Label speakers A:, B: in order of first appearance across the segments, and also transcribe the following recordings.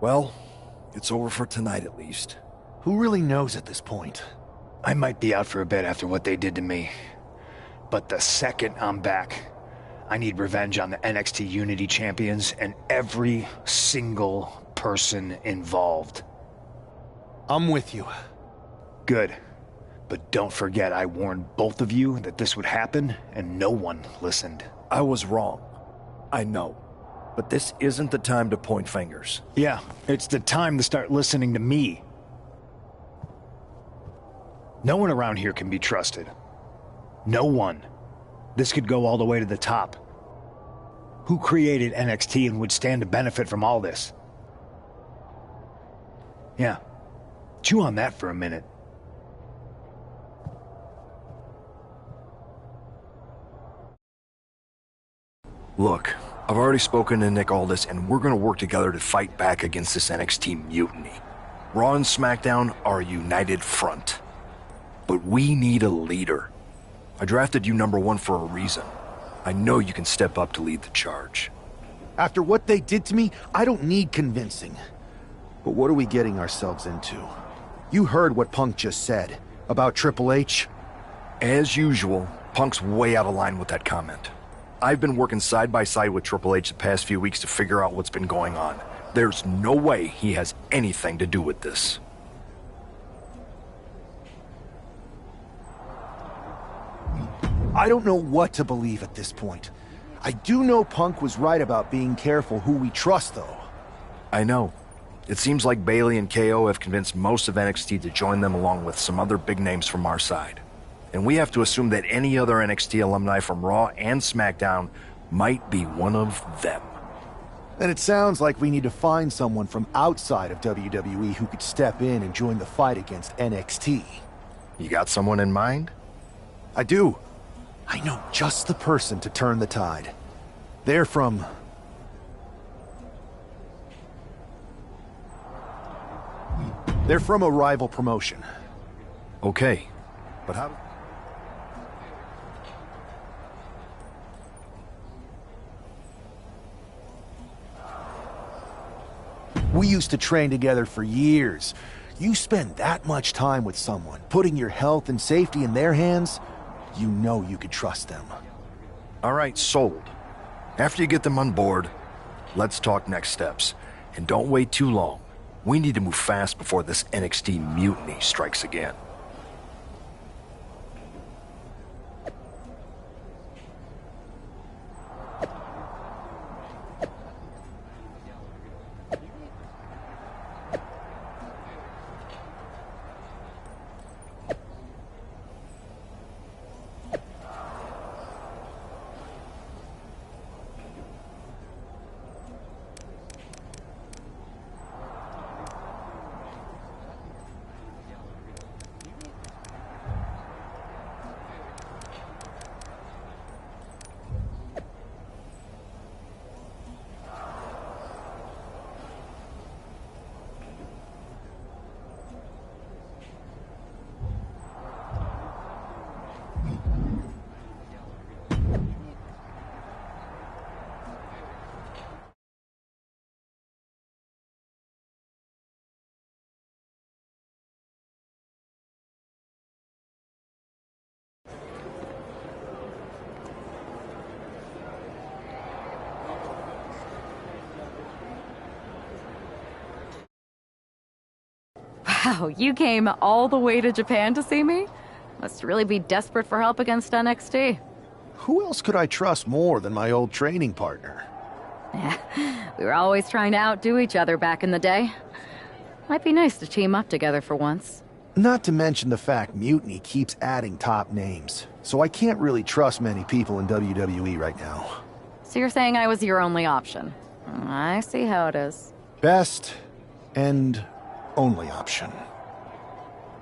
A: Well, it's over for tonight at least.
B: Who really knows at this point?
C: I might be out for a bit after what they did to me. But the second I'm back, I need revenge on the NXT Unity Champions and every single person involved.
B: I'm with you.
C: Good. But don't forget I warned both of you that this would happen, and no one listened.
A: I was wrong. I know. But this isn't the time to point fingers.
C: Yeah, it's the time to start listening to me. No one around here can be trusted. No one. This could go all the way to the top. Who created NXT and would stand to benefit from all this? Yeah. Chew on that for a minute.
A: Look, I've already spoken to Nick Aldis, and we're gonna work together to fight back against this NXT mutiny. Raw and SmackDown are a united front. But we need a leader. I drafted you #1 for a reason. I know you can step up to lead the charge.
B: After what they did to me, I don't need convincing. But what are we getting ourselves into? You heard what Punk just said about Triple H.
A: As usual, Punk's way out of line with that comment. I've been working side by side with Triple H the past few weeks to figure out what's been going on. There's no way he has anything to do with this.
B: I don't know what to believe at this point. I do know Punk was right about being careful who we trust, though.
A: I know. It seems like Bayley and KO have convinced most of NXT to join them along with some other big names from our side. And we have to assume that any other NXT alumni from Raw and SmackDown might be one of them.
B: And it sounds like we need to find someone from outside of WWE who could step in and join the fight against NXT.
A: You got someone in mind?
B: I do. I know just the person to turn the tide. They're from... They're from a rival promotion.
A: Okay, but how...
B: We used to train together for years. You spend that much time with someone, putting your health and safety in their hands, you know you could trust them.
A: All right, sold. After you get them on board, let's talk next steps. And don't wait too long. We need to move fast before this NXT mutiny strikes again.
D: Wow, you came all the way to Japan to see me? Must really be desperate for help against NXT.
B: Who else could I trust more than my old training partner?
D: Yeah, we were always trying to outdo each other back in the day. Might be nice to team up together for once.
B: Not to mention the fact Mutiny keeps adding top names, so I can't really trust many people in WWE right now.
D: So you're saying I was your only option? I see how it is.
B: Best and only option.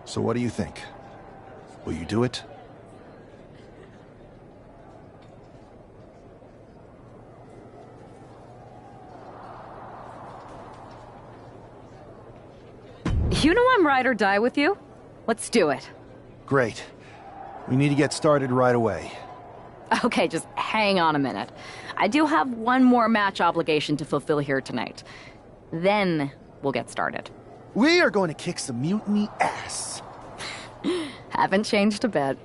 B: So what do you think? Will you do it?
D: You know I'm ride or die with you. Let's do it.
B: Great. We need to get started right away.
D: Okay, just hang on a minute. I do have one more match obligation to fulfill here tonight. Then we'll get started.
B: We are going to kick some mutiny ass.
D: Haven't changed a bit.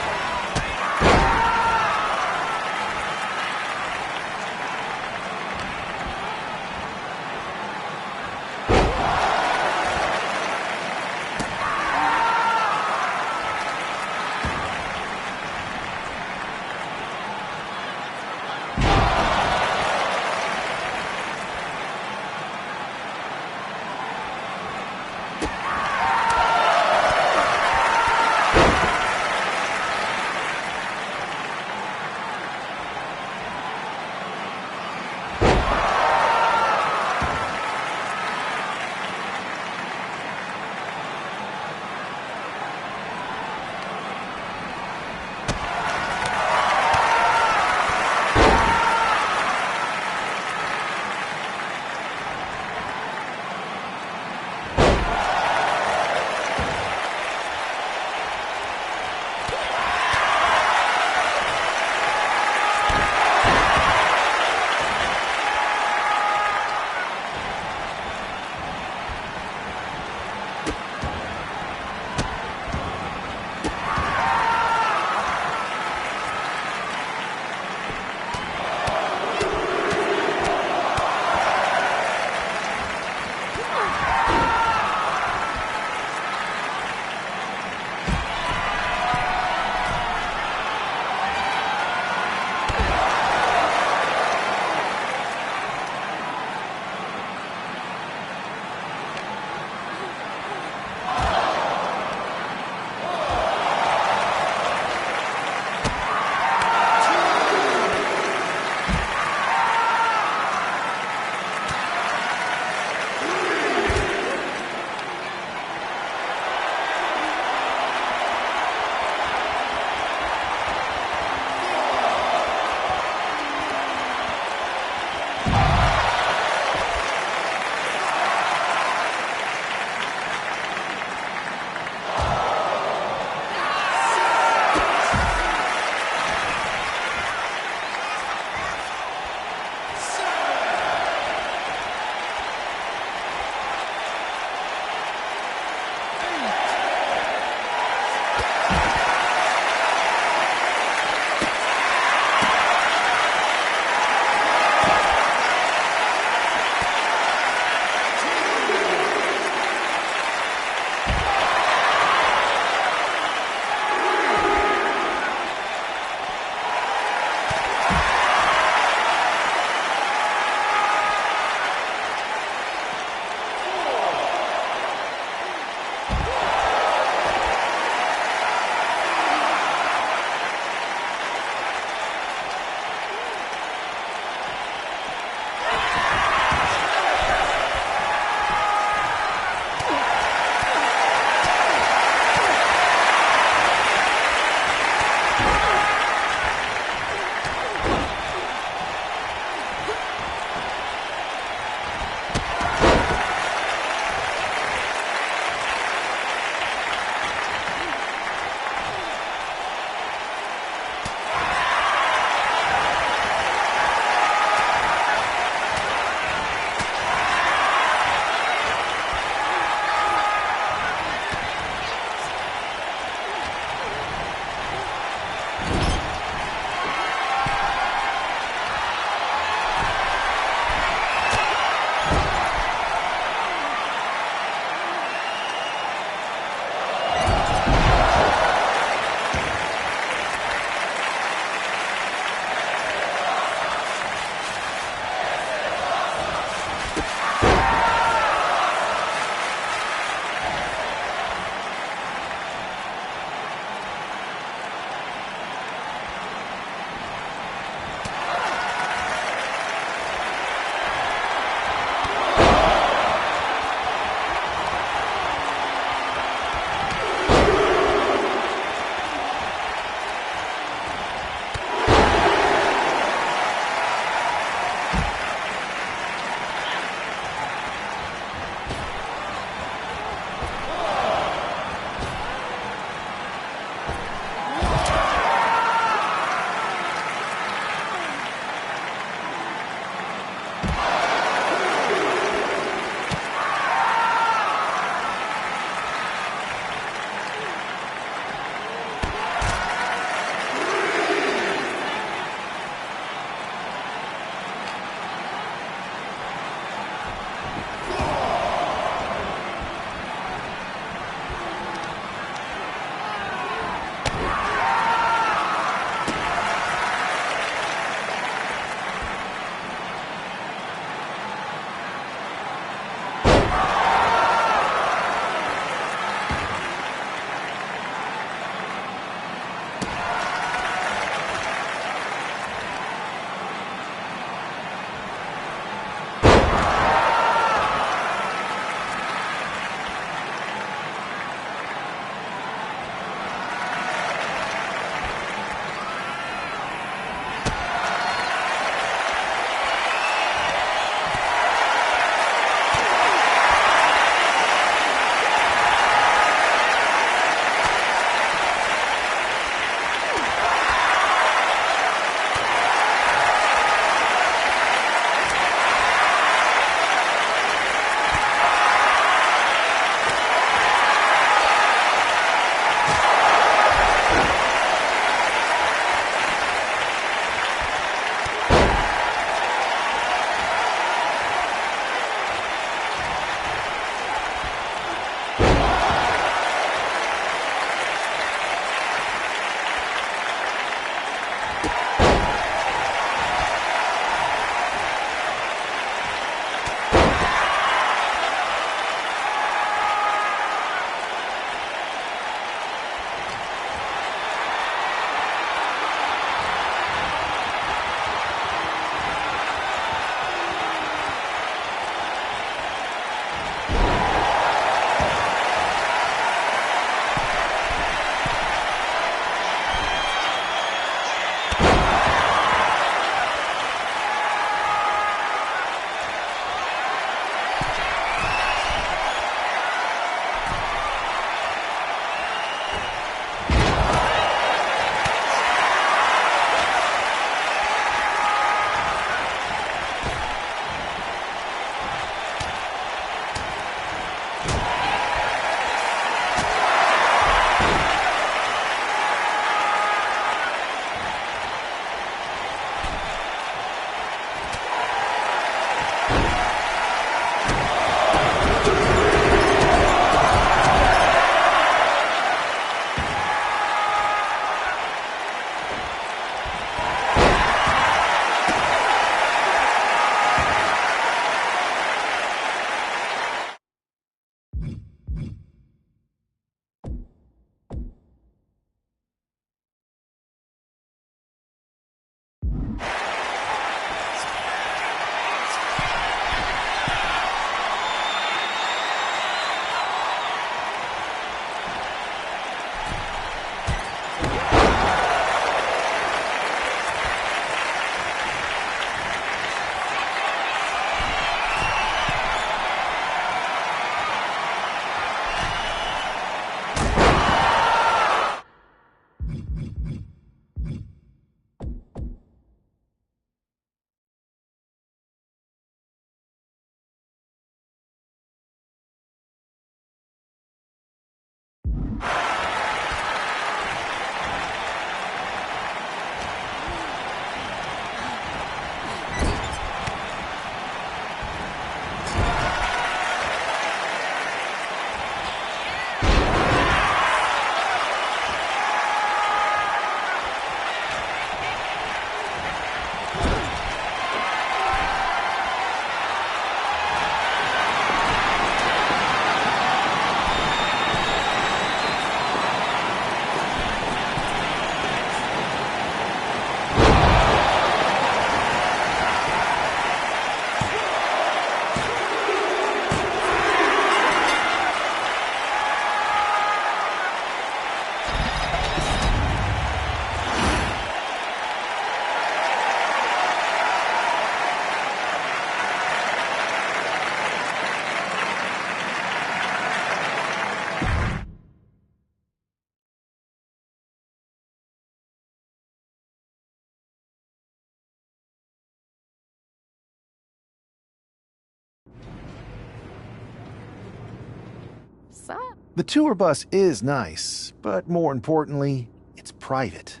B: The tour bus is nice, but more importantly, it's private.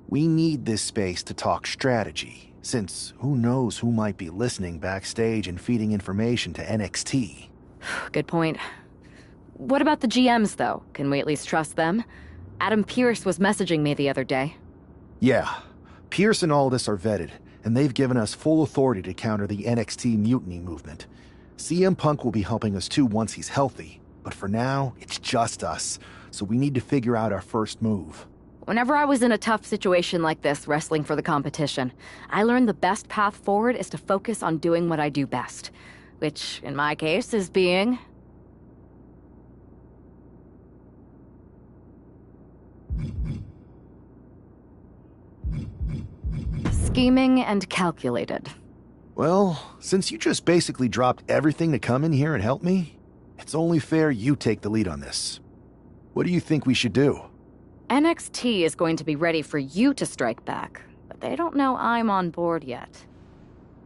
B: We need this space to talk strategy, since who knows who might be listening backstage and feeding information to NXT.
D: Good point. What about the GMs, though? Can we at least trust them? Adam Pierce was messaging me the other day.
B: Yeah, Pierce and Aldis are vetted, and they've given us full authority to counter the NXT mutiny movement. CM Punk will be helping us too once he's healthy, but for now, it's just us, so we need to figure out our first move.
D: Whenever I was in a tough situation like this, wrestling for the competition, I learned the best path forward is to focus on doing what I do best. Which, in my case, is being... scheming and calculated.
B: Well, since you just basically dropped everything to come in here and help me, it's only fair you take the lead on this. What do you think we should do?
D: NXT is going to be ready for you to strike back, but they don't know I'm on board yet.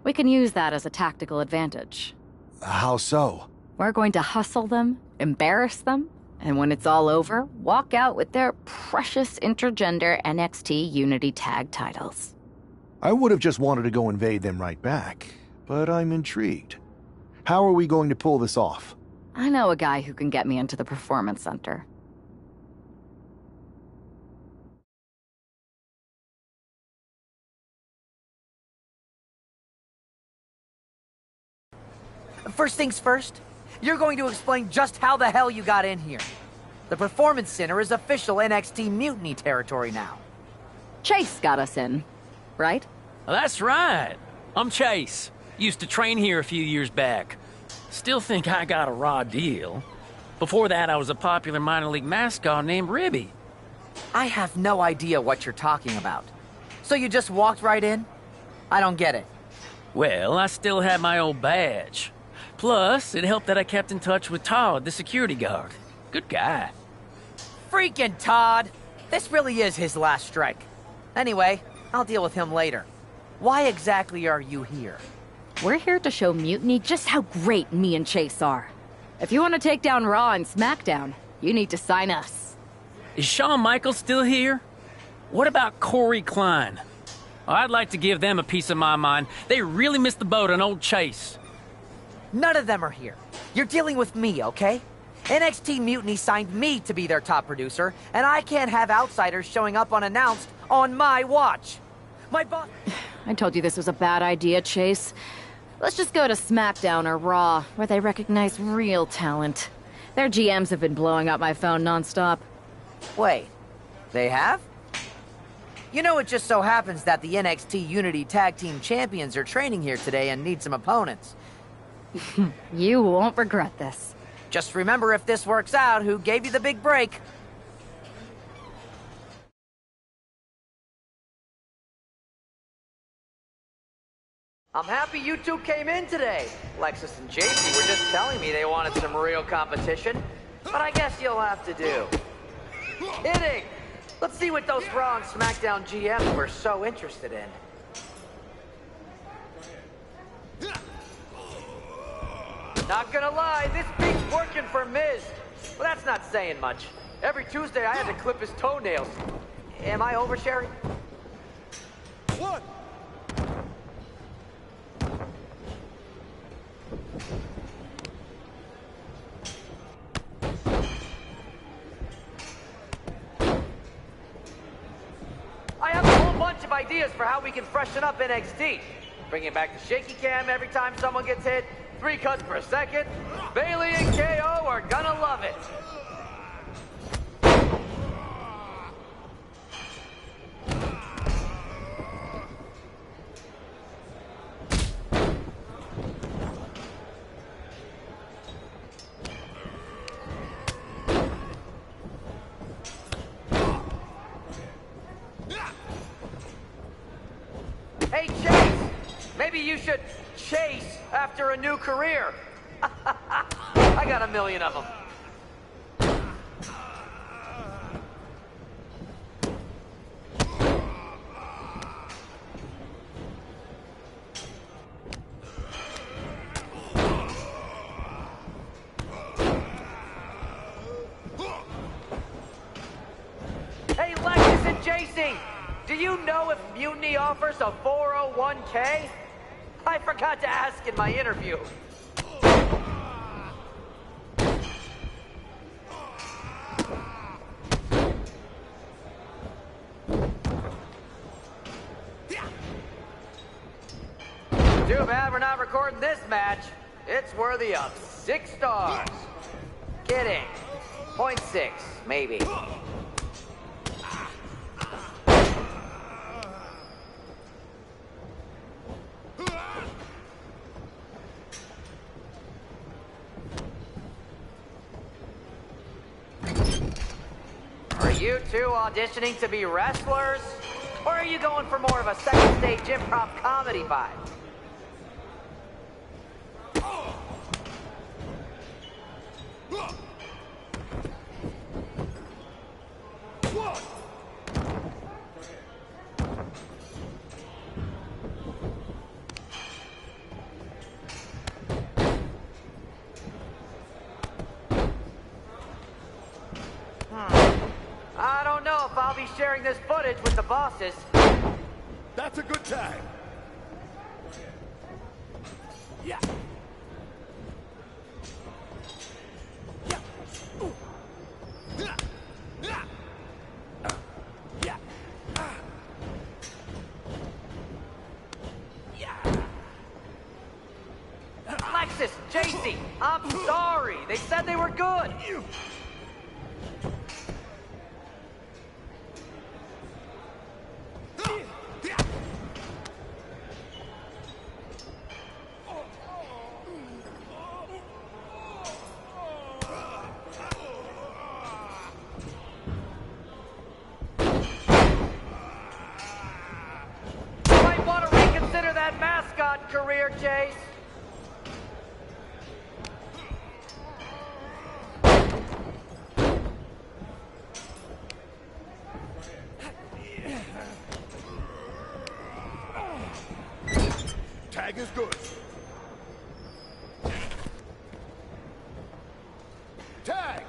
D: We can use that as a tactical advantage.
B: How so?
D: We're going to hustle them, embarrass them, and when it's all over, walk out with their precious intergender NXT Unity Tag titles.
B: I would have just wanted to go invade them right back, but I'm intrigued. How are we going to pull this off?
D: I know a guy who can get me into the Performance Center.
E: First things first, you're going to explain just how the hell you got in here. The Performance Center is official NXT Mutiny territory now.
D: Chase got us in, right?
F: That's right. I'm Chase. Used to train here a few years back. Still think I got a raw deal. Before that, I was a popular minor league mascot named Ribby.
E: I have no idea what you're talking about. So you just walked right in? I don't get it.
F: Well, I still had my old badge. Plus, it helped that I kept in touch with Todd, the security guard. Good guy.
E: Freaking Todd! This really is his last strike. Anyway, I'll deal with him later. Why exactly are you here?
D: We're here to show Mutiny just how great me and Chase are. If you want to take down Raw and SmackDown, you need to sign us.
F: Is Shawn Michaels still here? What about Corey Klein? I'd like to give them a piece of my mind. They really missed the boat on old Chase.
E: None of them are here. You're dealing with me, okay? NXT Mutiny signed me to be their top producer, and I can't have outsiders showing up unannounced on my watch. My boss...
D: I told you this was a bad idea, Chase. Let's just go to SmackDown or Raw, where they recognize real talent. Their GMs have been blowing up my phone nonstop.
E: Wait, they have? You know, it just so happens that the NXT Unity Tag Team Champions are training here today and need some opponents.
D: You won't regret this.
E: Just remember, if this works out, who gave you the big break? I'm happy you two came in today. Lexus and JC were just telling me they wanted some real competition, but I guess you'll have to do. Hitting! Let's see what those Raw and SmackDown GMs were so interested in. Not gonna lie, this beat's working for Miz. Well, that's not saying much. Every Tuesday I had to clip his toenails. Am I oversharing? What? I have a whole bunch of ideas for how we can freshen up NXT. Bringing back the shaky cam every time someone gets hit. 3 cuts per second. Bailey and KO are gonna love it. Hey, Chase! Maybe you should chase after a new career. I got a million of them. JC, do you know if Mutiny offers a 401k? I forgot to ask in my interview. Too bad we're not recording this match. It's worthy of 6 stars. Kidding. 0.6, maybe. Are you two auditioning to be wrestlers? Or are you going for more of a second stage improv comedy vibe? I don't know if I'll be sharing this footage with the bosses.
G: That's a good tag. Yeah. Yeah. Ooh. Yeah. Yeah. Yeah. Yeah.
E: Alexis, JC, I'm sorry. They said they were good. Might want to reconsider that mascot career, Chase.
G: Tag is good. Tag.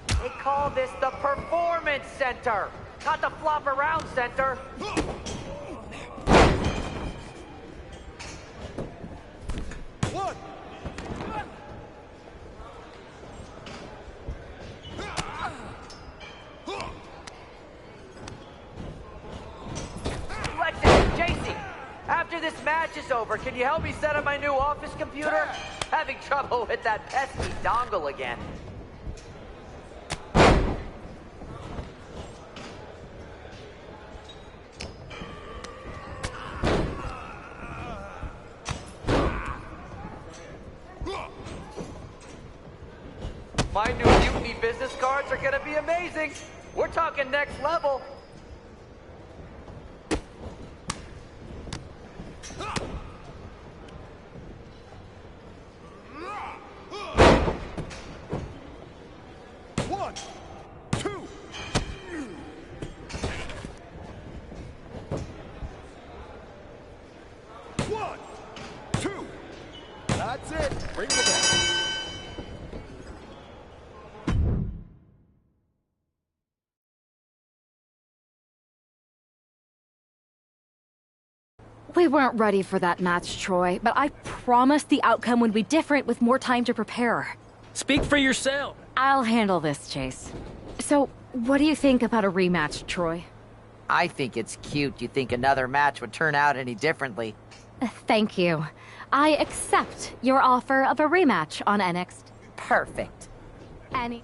E: They call this the Performance Center, not the Flop Around Center.
G: One.
E: Alexis, JC, after this match is over, can you help me set up my new office computer? Having trouble with that pesky dongle again. My new Mutiny business cards are gonna be amazing. We're talking next level.
G: One. Two. One. Two. That's it. Bring the bell.
D: We weren't ready for that match, Troy, but I promise the outcome would be different with more time to prepare.
F: Speak for yourself.
D: I'll handle this, Chase. So, what do you think about a rematch, Troy?
H: I think it's cute you think another match would turn out any differently.
D: Thank you. I accept your offer of a rematch on NXT.
H: Perfect.
D: Any...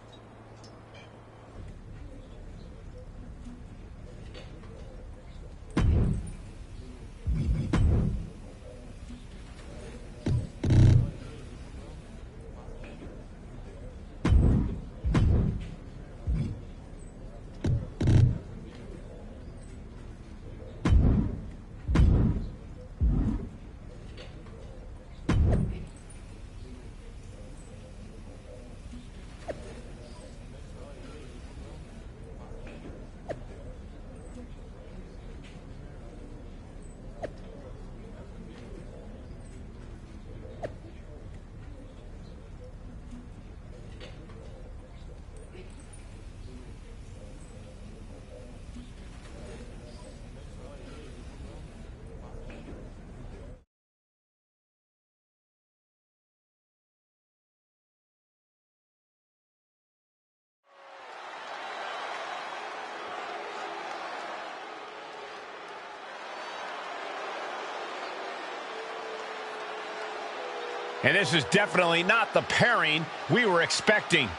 I: And this is definitely not the pairing we were expecting.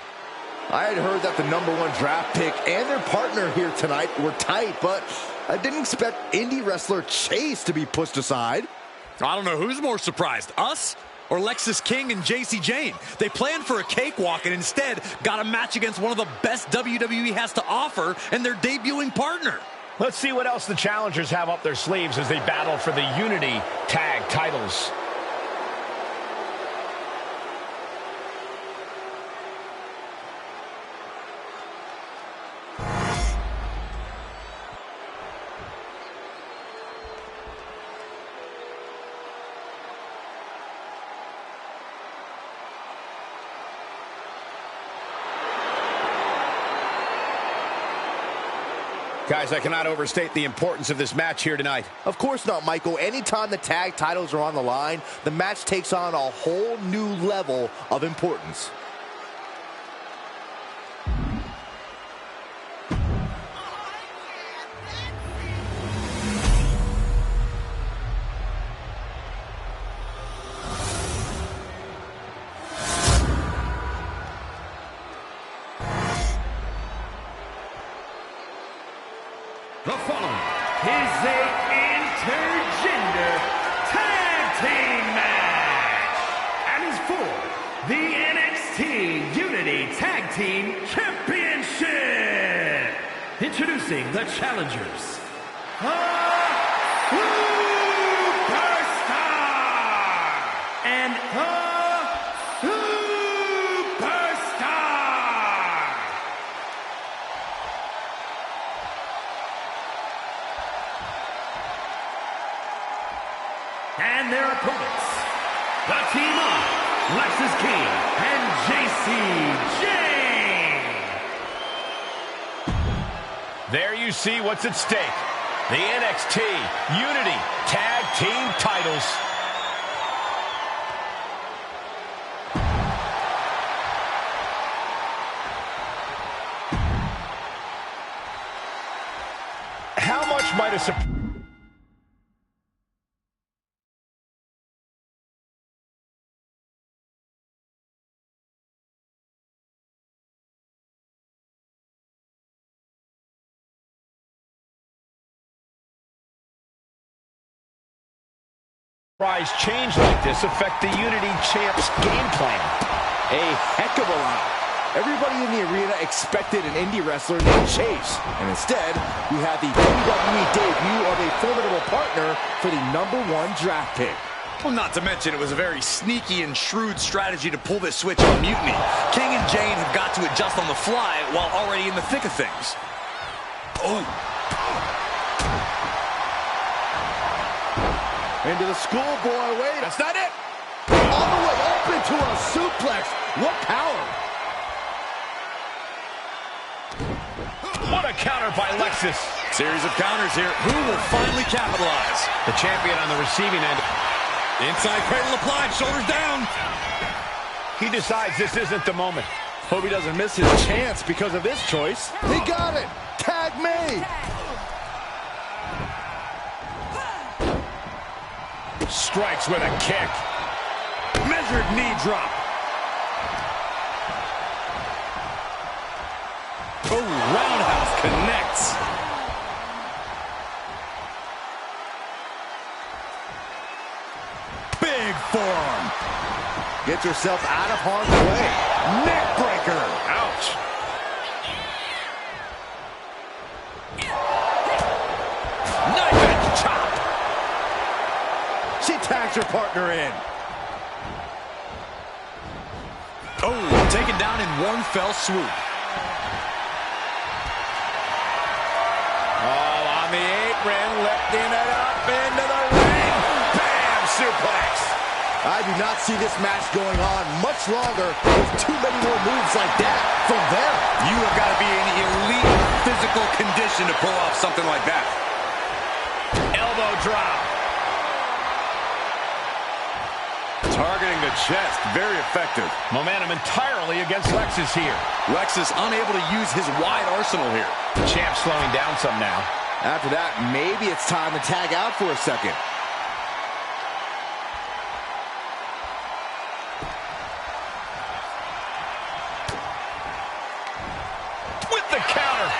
G: I had heard that the #1 draft pick and their partner here tonight were tight, but I didn't expect indie wrestler Chase to be pushed aside.
J: I don't know who's more surprised, us or Lexis King and JC Jane. They planned for a cakewalk and instead got a match against one of the best WWE has to offer and their debuting partner.
I: Let's see what else the challengers have up their sleeves as they battle for the Unity Tag titles.
J: Guys, I cannot overstate the importance of this match here tonight.
G: Of course not, Michael. Anytime the tag titles are on the line, the match takes on a whole new level of importance.
K: The following is a intergender tag team match and is for the NXT Unity Tag Team Championship. Introducing the challengers, the Superstar and the Superstar. And their opponents, the team of Lexis King and JC Jane.
I: There you see what's at stake. The NXT Unity Tag Team titles. How much might a surprise change like this affect the Unity Champs game plan?
G: A heck of a lot. Everybody in the arena expected an indie wrestler named Chase, and instead, we had the WWE debut of a formidable partner for the #1 draft pick.
J: Well, not to mention it was a very sneaky and shrewd strategy to pull this switch on Mutiny. King and Jane have got to adjust on the fly while already in the thick of things. Oh.
G: Into the schoolboy way. That's not it. All the way up into a suplex. What power.
I: What a counter by Lexis.
J: Series of counters here. Who will finally capitalize?
I: The champion on the receiving end.
J: Inside cradle applied, shoulders down.
I: He decides this isn't the moment.
G: Hope he doesn't miss his chance because of this choice. He got it. Tag made.
I: Strikes with a kick.
J: Measured knee drop. Oh, roundhouse connects. Big forearm.
G: Gets herself out of harm's way. Neck breaker.
I: Ouch.
J: Knife edge chop.
G: She tags her partner in.
J: Oh, taken down in one fell swoop.
I: Oh, on the apron, lifting it up into the ring. Bam! Suplex.
G: I do not see this match going on much longer with too many more moves like that from there.
J: You have got to be in elite physical condition to pull off something like that.
I: Elbow drop.
J: Targeting the chest, very effective.
I: Momentum entirely against Lexis here.
J: Lexis unable to use his wide arsenal here.
I: Champ slowing down some now.
G: After that, maybe it's time to tag out for a second.
I: the counter.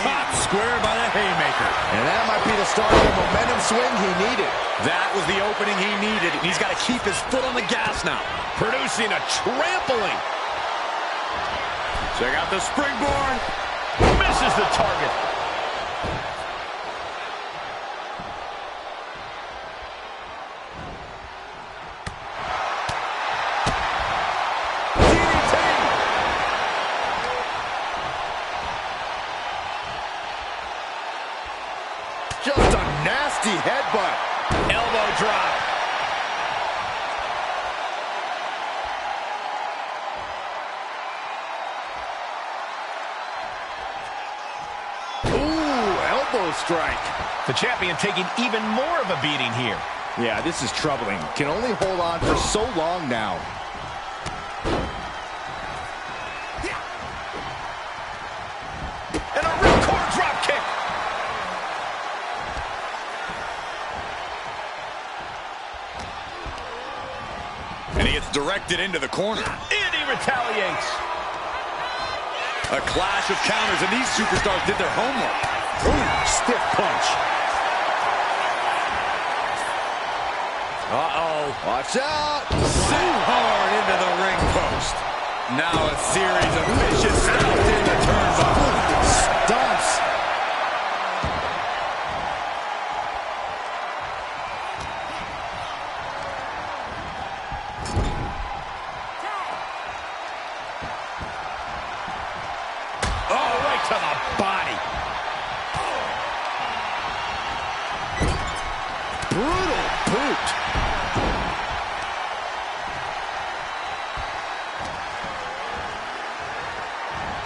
J: Caught square by the haymaker.
G: And that might be the start of the momentum swing he needed.
J: That was the opening he needed, and he's got to keep his foot on the gas now.
I: Producing a trampling.
J: Check out the springboard.
I: Misses the target.
G: Just a nasty headbutt.
I: Elbow drop.
G: Ooh, elbow strike.
I: The champion taking even more of a beating here.
G: Yeah, this is troubling. Can only hold on for so long now.
I: And a ripcord drop kick.
J: And he gets directed into the corner.
I: And he retaliates.
J: A clash of counters, and these superstars did their homework.
G: Ooh, stiff punch.
J: Uh-oh.
G: Watch out.
J: Sent hard into the ring post. Now a series of vicious stops in the turnbuckle.
G: Stunts.
I: Oh, right to the body.
G: Brutal boot.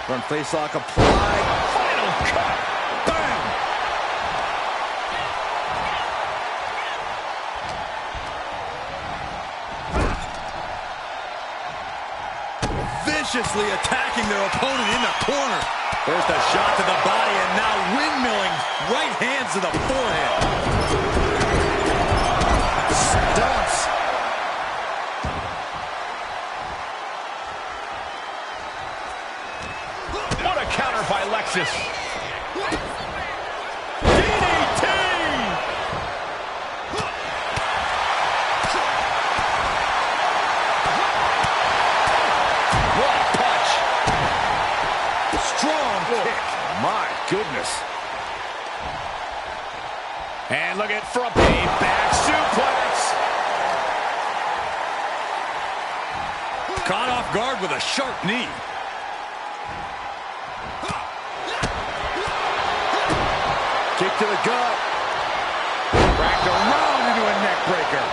G: Front face lock applied.
I: Final cut.
G: Bam.
J: Viciously attacking their opponent in the corner. First a shot to the body, and now windmilling right hands to the forehead.
G: Stunts.
I: What a counter by Lexus. DDT! What a punch.
G: Strong kick. My goodness.
I: And look at from a back suplex.
J: Caught off guard with a sharp knee.
G: Kick to the gut. Wrapped around into a neck breaker.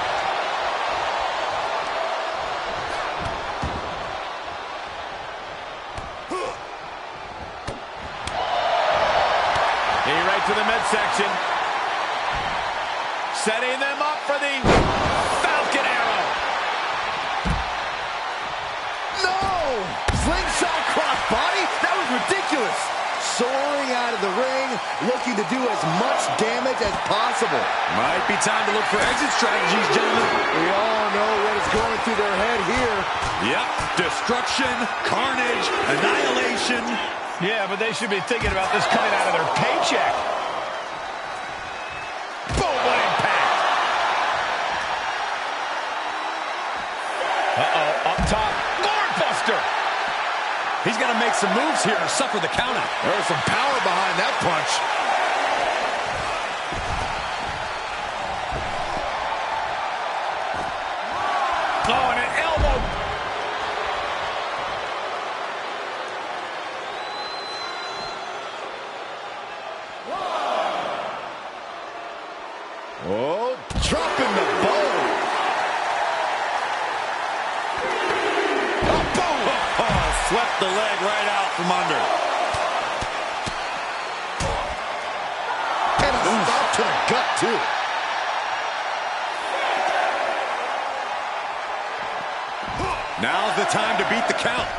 I: Knee right to the midsection. Setting them up for the Falcon Arrow.
G: No! Slingshot crossbody? That was ridiculous. Soaring out of the ring, looking to do as much damage as possible.
J: Might be time to look for exit strategies, gentlemen.
G: We all know what is going through their head here.
J: Yep. Destruction, carnage, annihilation.
I: Yeah, but they should be thinking about this coming out of their paycheck. Boom, what impact. Uh-oh, up top, Lord Buster.
J: He's got to make some moves here to suffer the countout.
G: There's some power behind that punch.
I: Oh, and an elbow.
G: Oh, dropping the bow. Oh, boom.
J: Oh, swept the leg right out from under.
G: And a stop to the gut, too.
J: Now's the time to beat the count.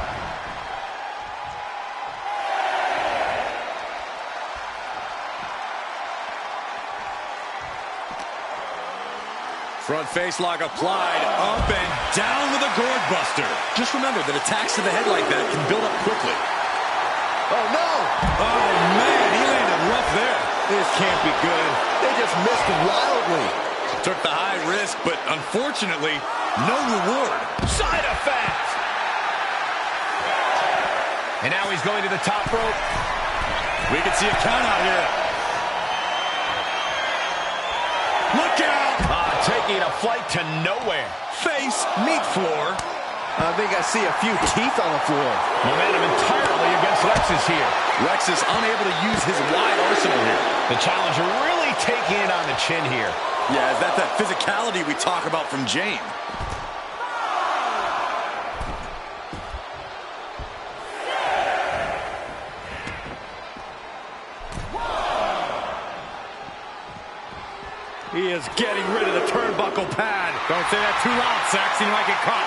J: Front face lock applied, up and down with a gourd buster. Just remember that attacks to the head like that can build up quickly.
G: Oh, no!
J: Oh, man, he landed rough there.
G: This can't be good. They just missed wildly.
J: Took the high risk, but unfortunately, no reward.
I: Side effect! And now he's going to the top rope.
J: We can see a count out here. Look out!
I: Taking a flight to nowhere.
J: Face, meat floor.
G: I think I see a few teeth on the floor.
I: Momentum entirely against Lexus here.
J: Lex is unable to use his wide arsenal here.
I: The challenger really taking it on the chin here.
J: Yeah, that's that physicality we talk about from Jane. He is getting rid of the turnbuckle pad. Don't say that too loud, Saxon. You might get caught.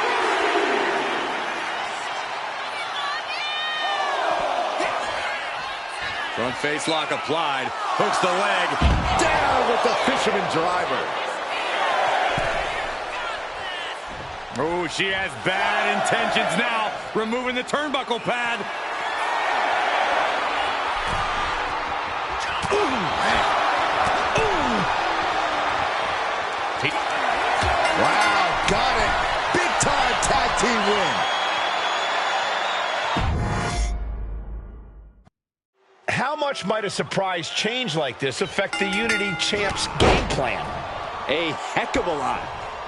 J: Front face lock applied. Hooks the leg.
G: Down with the fisherman driver.
J: Oh, she has bad intentions now. Removing the turnbuckle pad.
G: Wow, got it. Big time tag team win.
I: How much might a surprise change like this affect the Unity Champ's game plan?
G: A heck of a lot.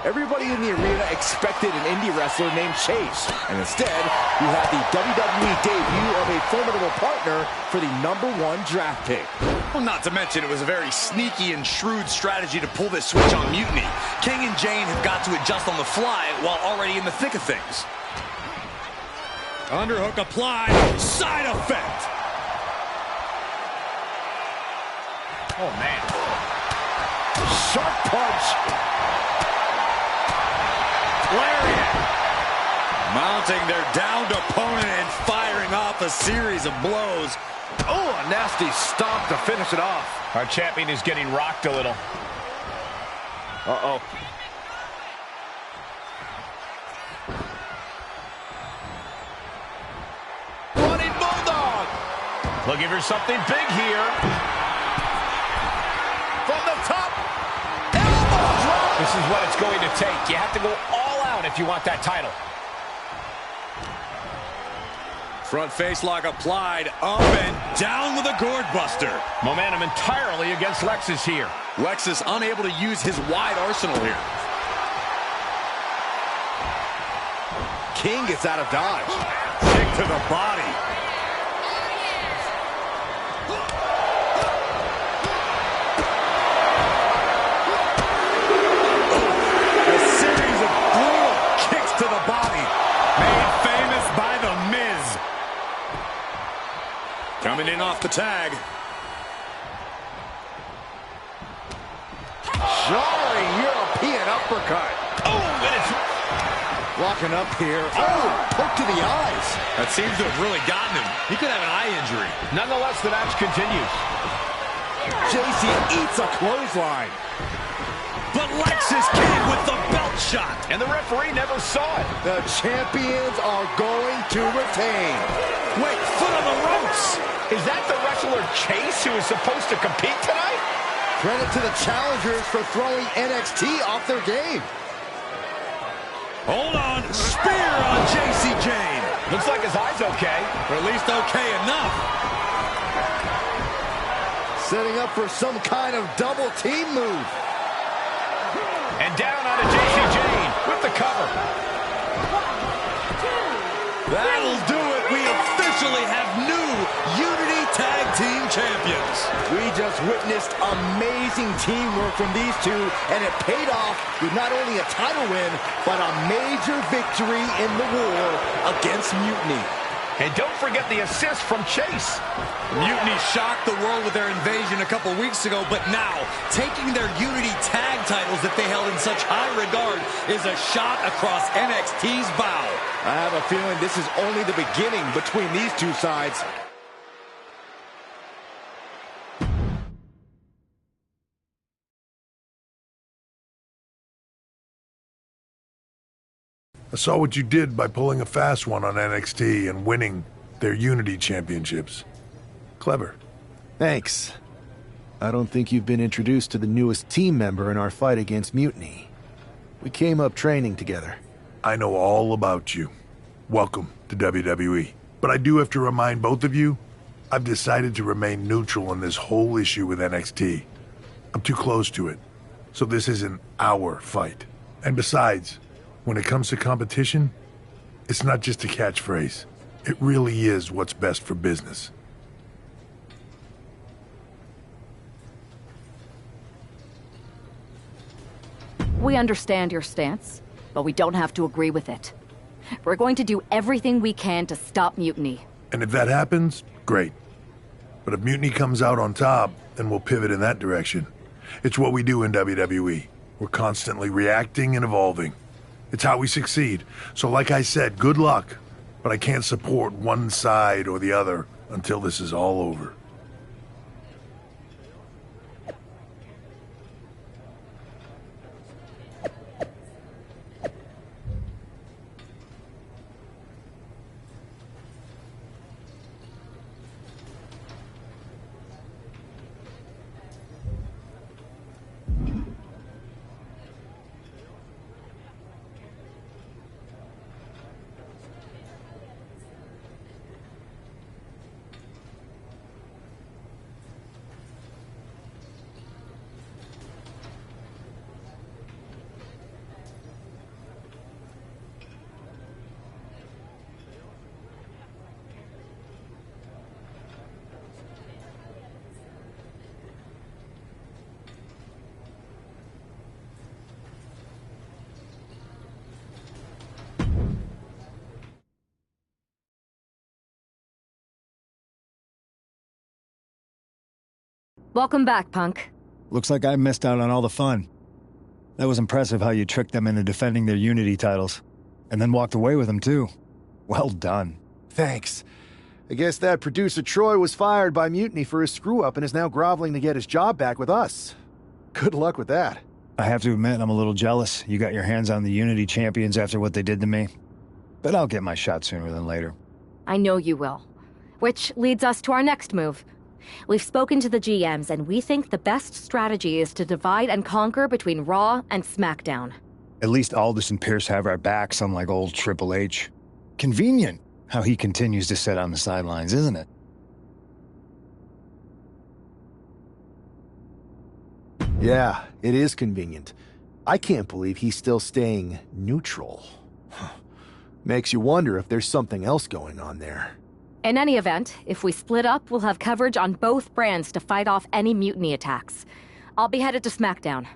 G: Everybody in the arena expected an indie wrestler named Chase. And instead, you have the WWE debut of a formidable partner for the #1 draft pick.
J: Well, not to mention it was a very sneaky and shrewd strategy to pull this switch on Mutiny. King and Jane have got to adjust on the fly while already in the thick of things. Underhook applied. Side effect.
I: Oh, man.
G: Sharp punch.
J: Lariat. Mounting their downed opponent and firing off a series of blows.
G: Oh, a nasty stomp to finish it off.
I: Our champion is getting rocked a little.
G: Uh-oh. Running Bulldog.
I: Looking for something big here.
G: From the top. Elbow drop.
I: This is what it's going to take. You have to go all out if you want that title.
J: Front face lock applied. Up and down with a gourd buster.
I: Momentum entirely against Lexus here.
J: Lexus unable to use his wide arsenal here.
G: King gets out of dodge.
J: Kick to the body. A series of brutal kicks to the body. Made famous by The Miz. Coming in off the tag.
G: Jarring European uppercut.
I: Oh, and it's...
G: Locking up here. Oh, poke to the eyes.
J: That seems to have really gotten him. He could have an eye injury.
I: Nonetheless, the match continues.
G: JC eats a clothesline.
J: But Lexus King with the belt shot.
I: And the referee never saw it.
G: The champions are going to retain.
J: Wait, foot on the ropes.
I: Is that the wrestler Chase who is supposed to compete tonight?
G: Credit to the challengers for throwing NXT off their game.
J: Hold on. Spear on JC Jane.
I: Looks like his eye's okay.
J: Or at least okay enough.
G: Setting up for some kind of double team move.
I: And down onto JC Jane with the cover.
J: That'll do it. We officially have new Unity Tag Team Champions.
G: We just witnessed amazing teamwork from these two, and it paid off with not only a title win, but a major victory in the war against Mutiny.
I: And don't forget the assist from Chase.
J: Mutiny shocked the world with their invasion a couple weeks ago, but now taking their Unity tag titles that they held in such high regard is a shot across NXT's bow.
G: I have a feeling this is only the beginning between these two sides.
L: I saw what you did by pulling a fast one on NXT and winning. They're Unity Championships. Clever.
B: Thanks. I don't think you've been introduced to the newest team member in our fight against Mutiny. We came up training together.
L: I know all about you. Welcome to WWE. But I do have to remind both of you, I've decided to remain neutral on this whole issue with NXT. I'm too close to it. So this isn't our fight. And besides, when it comes to competition, it's not just a catchphrase. It really is what's best for business.
D: We understand your stance, but we don't have to agree with it. We're going to do everything we can to stop Mutiny.
L: And if that happens, great. But if Mutiny comes out on top, then we'll pivot in that direction. It's what we do in WWE. We're constantly reacting and evolving. It's how we succeed. So like I said, good luck. But I can't support one side or the other until this is all over.
D: Welcome back, Punk.
M: Looks like I missed out on all the fun. That was impressive how you tricked them into defending their Unity titles. And then walked away with them, too. Well done.
B: Thanks. I guess that producer Troy was fired by Mutiny for his screw-up and is now groveling to get his job back with us. Good luck with that.
M: I have to admit, I'm a little jealous. You got your hands on the Unity champions after what they did to me. But I'll get my shot sooner than later.
D: I know you will. Which leads us to our next move. We've spoken to the GMs, and we think the best strategy is to divide and conquer between Raw and SmackDown.
M: At least Aldous and Pierce have our backs, unlike old Triple H. Convenient how he continues to sit on the sidelines, isn't it?
B: Yeah, it is convenient. I can't believe he's still staying neutral. Makes you wonder if there's something else going on there.
D: In any event, if we split up, we'll have coverage on both brands to fight off any Mutiny attacks. I'll be headed to SmackDown.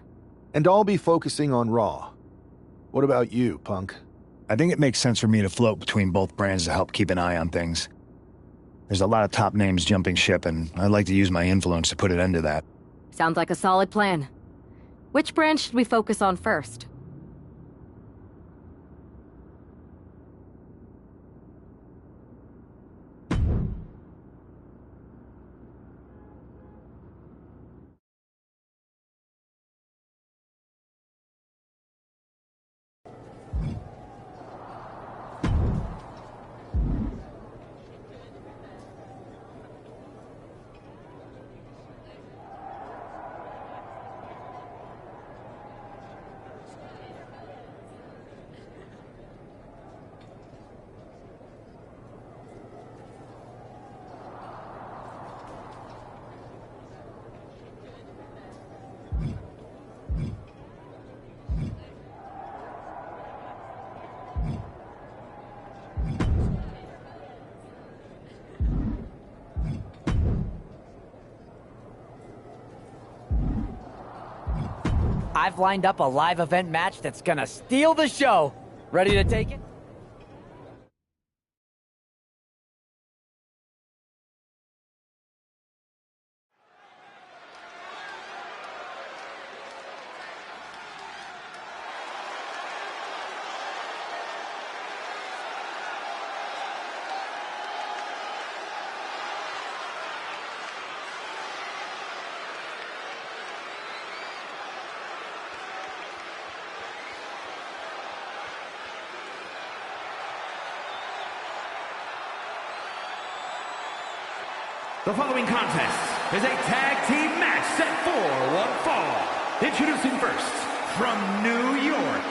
B: And I'll be focusing on Raw. What about you, Punk?
M: I think it makes sense for me to float between both brands to help keep an eye on things. There's a lot of top names jumping ship, and I'd like to use my influence to put an end to that.
D: Sounds like a solid plan. Which brand should we focus on first?
E: I've lined up a live event match that's gonna steal the show. Ready to take it?
K: The following contest is a tag team match set for one fall. Introducing first, from New York,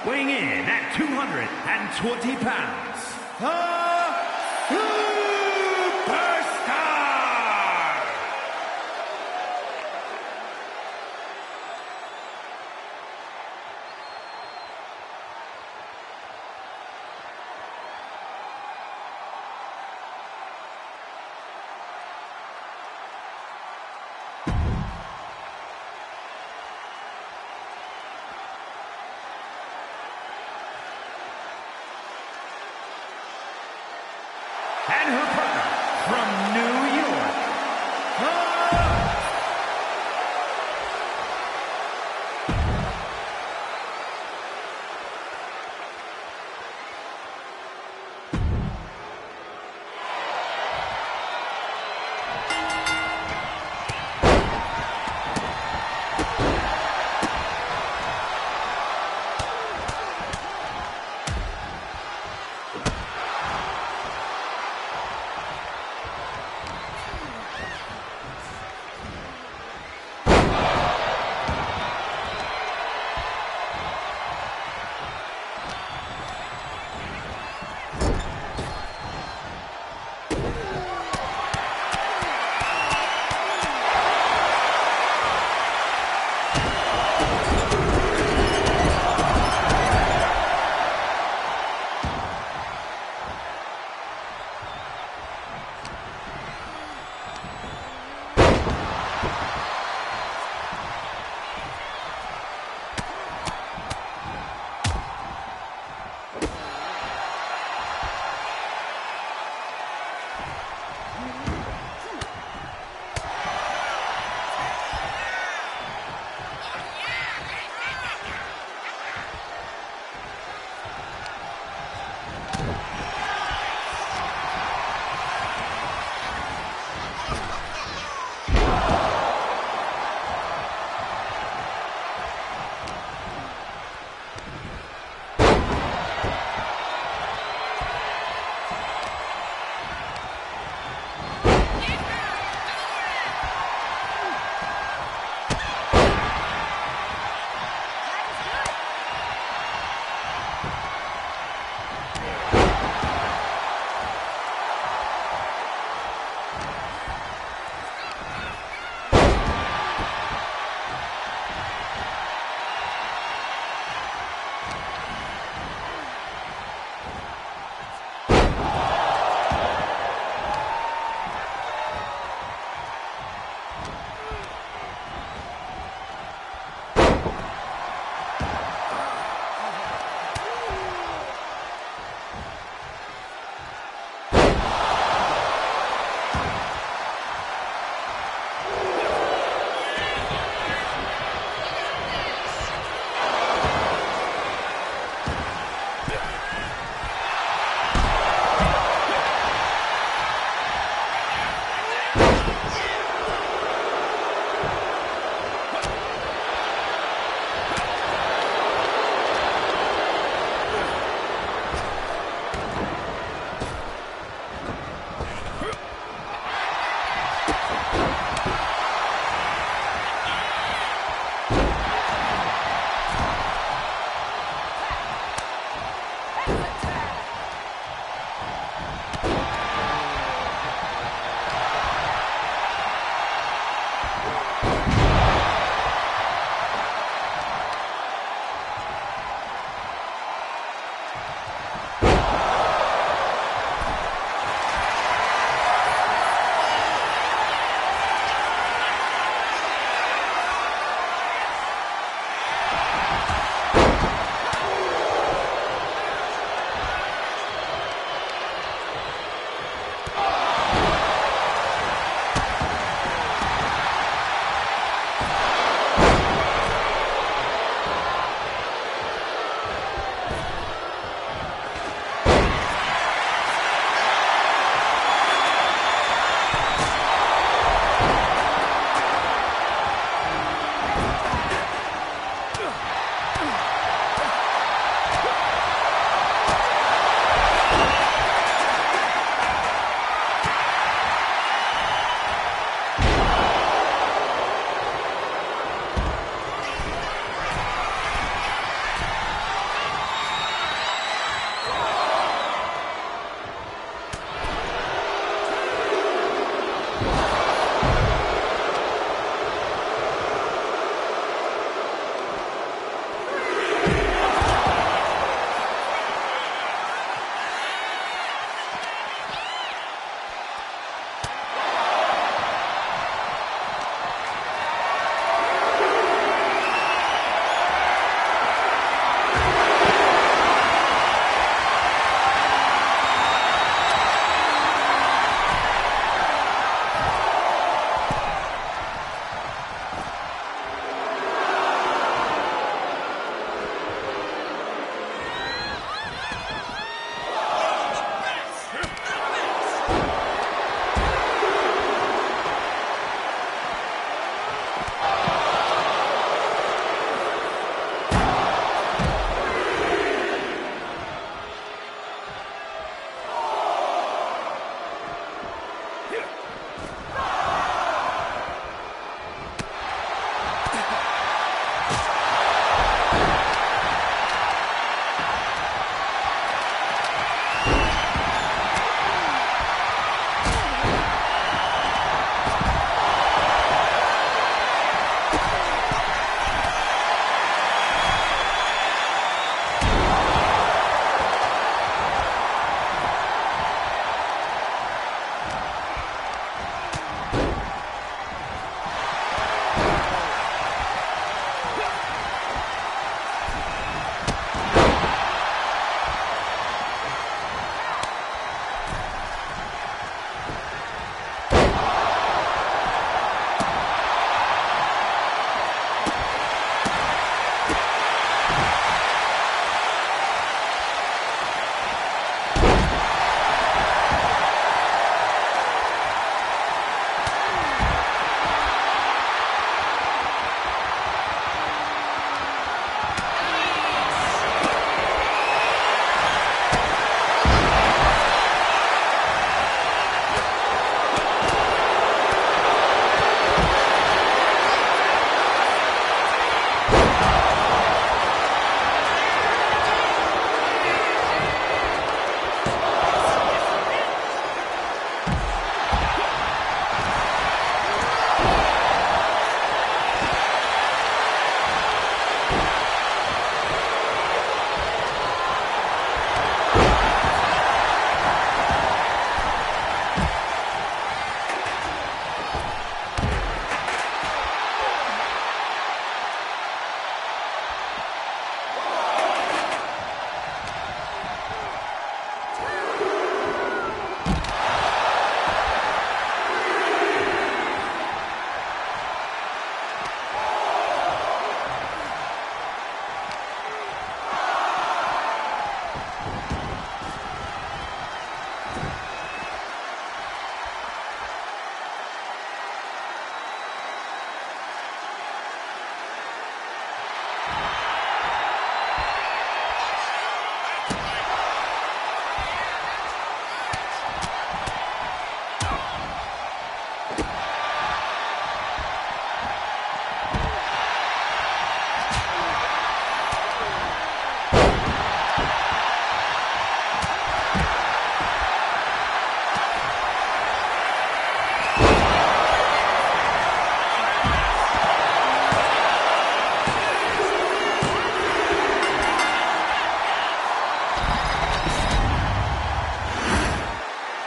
K: weighing in at 220 pounds, the Superstar! And her partner from New York,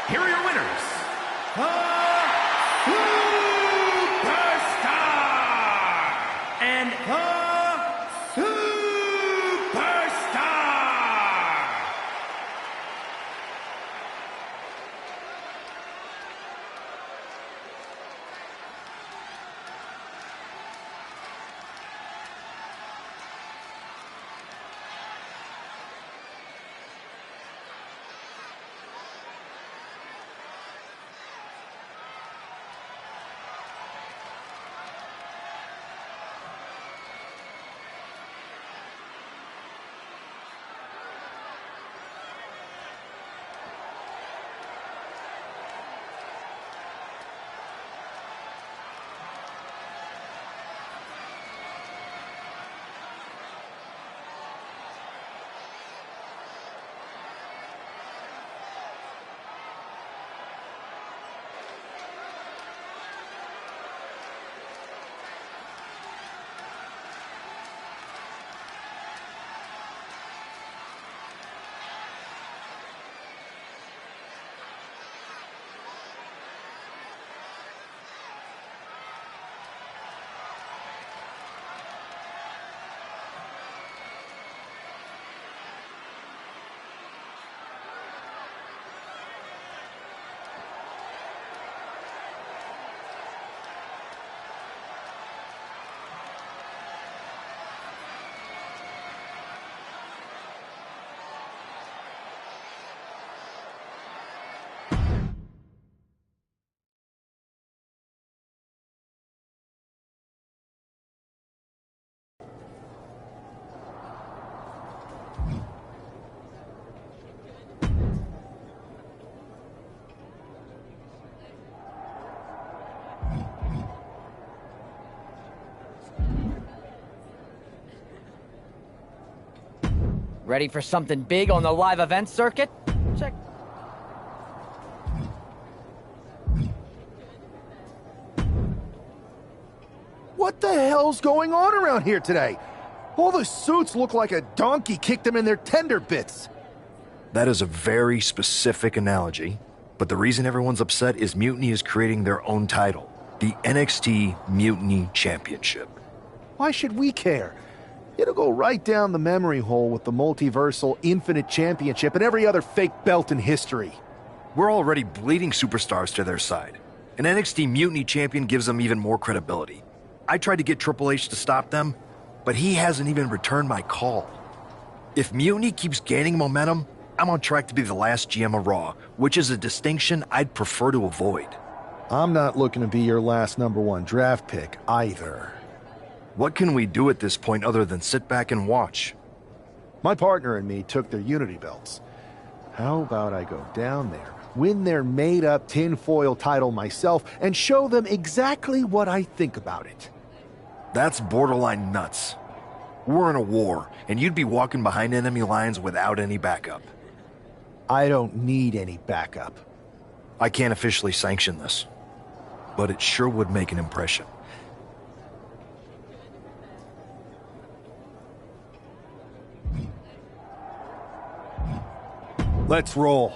K: here are your winners, the Superstar and the
H: Ready for something big on the live event circuit? Check.
B: What the hell's going on around here today? All the suits look like a donkey kicked them in their tender bits.
A: That is a very specific analogy, but the reason everyone's upset is Mutiny is creating their own title, the NXT Mutiny Championship.
B: Why should we care? It'll go right down the memory hole with the Multiversal Infinite Championship and every other fake belt in history.
A: We're already bleeding superstars to their side. An NXT Mutiny champion gives them even more credibility. I tried to get Triple H to stop them, but he hasn't even returned my call. If Mutiny keeps gaining momentum, I'm on track to be the last GM of Raw, which is a distinction I'd prefer to avoid.
B: I'm not looking to be your last #1 draft pick either.
A: What can we do at this point other than sit back and watch?
B: My partner and me took their Unity belts. How about I go down there, win their made-up tinfoil title myself, and show them exactly what I think about it?
A: That's borderline nuts. We're in a war, and you'd be walking behind enemy lines without any backup.
B: I don't need any backup.
A: I can't officially sanction this, but it sure would make an impression.
B: Let's roll.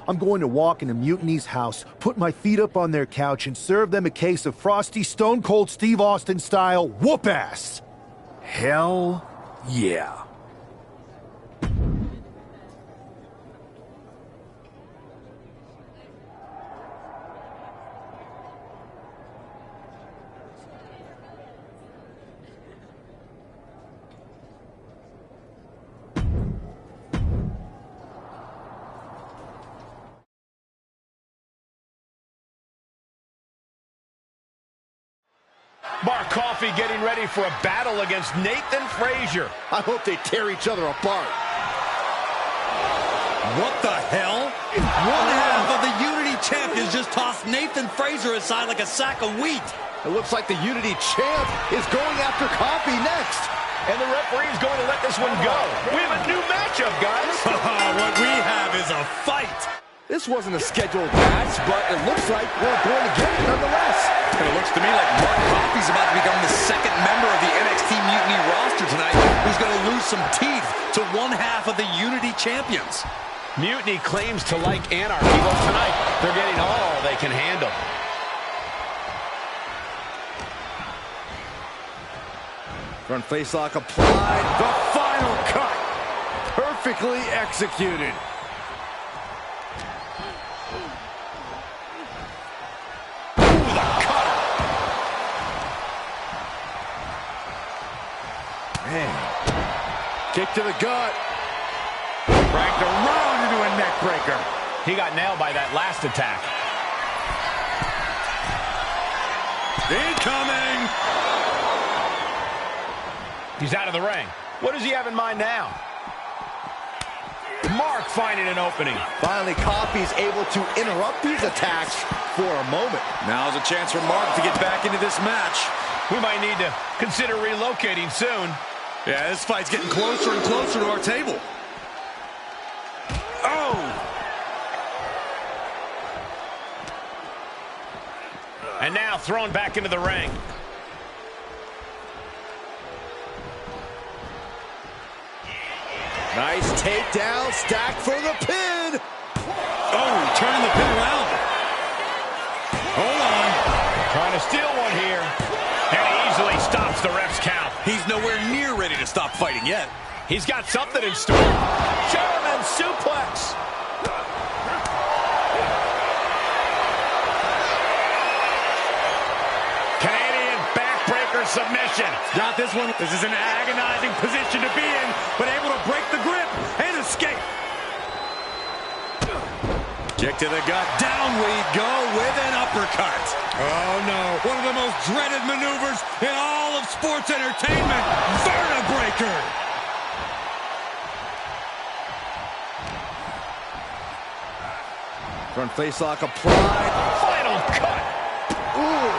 B: I'm going to walk into Mutiny's house, put my feet up on their couch, and serve them a case of frosty Stone Cold Steve Austin style whoop-ass.
A: Hell yeah.
I: Mark Coffey getting ready for a battle against Nathan Frazier.
G: I hope they tear each other apart.
J: What the hell? One half of the Unity champions just tossed Nathan Frazier aside like a sack of wheat.
G: It looks like the Unity champ is going after Coffey next.
I: And the referee is going to let this one go. We have a new matchup, guys.
J: What we have is a fight.
G: This wasn't a scheduled match, but it looks like we're going to get it nonetheless.
J: And it looks to me like Mark Coffey's about to become the second member of the NXT Mutiny roster tonight who's going to lose some teeth to one half of the Unity champions.
I: Mutiny claims to like anarchy. Well, tonight, They're getting all they can handle.
G: Front face lock applied. The final cut. Perfectly executed. Ooh, the cutter. Man. Kick to the gut. Cranked around into a neck breaker.
I: He got nailed by that last attack.
J: Incoming!
I: He's out of the ring. What does he have in mind now? Mark finding an opening.
G: Finally, Coffey's able to interrupt these attacks for a moment.
J: Now's a chance for Mark to get back into this match.
I: We might need to consider relocating soon.
J: Yeah, this fight's getting closer and closer to our table. Oh!
I: And now thrown back into the ring.
G: Nice takedown, stacked for the pin.
J: Oh, turning the pin around. Hold on.
I: Trying to steal one here. And he easily stops the ref's count.
J: He's nowhere near ready to stop fighting yet.
I: He's got something in store. German suplex. Canadian backbreaker submission.
J: Got this one. This is an agonizing position to be in, but able to break the grip and escape. Kick to the gut. Down we go with an uppercut. Oh, no. One of the most dreaded maneuvers in all of sports entertainment. Vertebreaker.
G: Front face lock applied.
I: Final cut.
G: Ooh.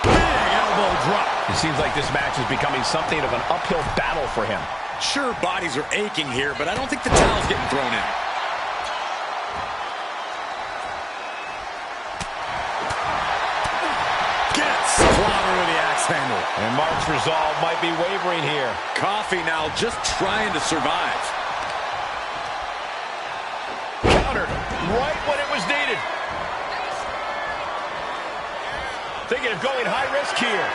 J: Big elbow drop.
I: It seems like this match is becoming something of an uphill battle for him.
J: Sure, bodies are aching here, but I don't think the towel's getting thrown in. Gets clobbered with the axe handle.
I: And Mark's resolve might be wavering here.
J: Coffey now just trying to survive.
I: Countered right when it was needed. Thinking of going high risk here.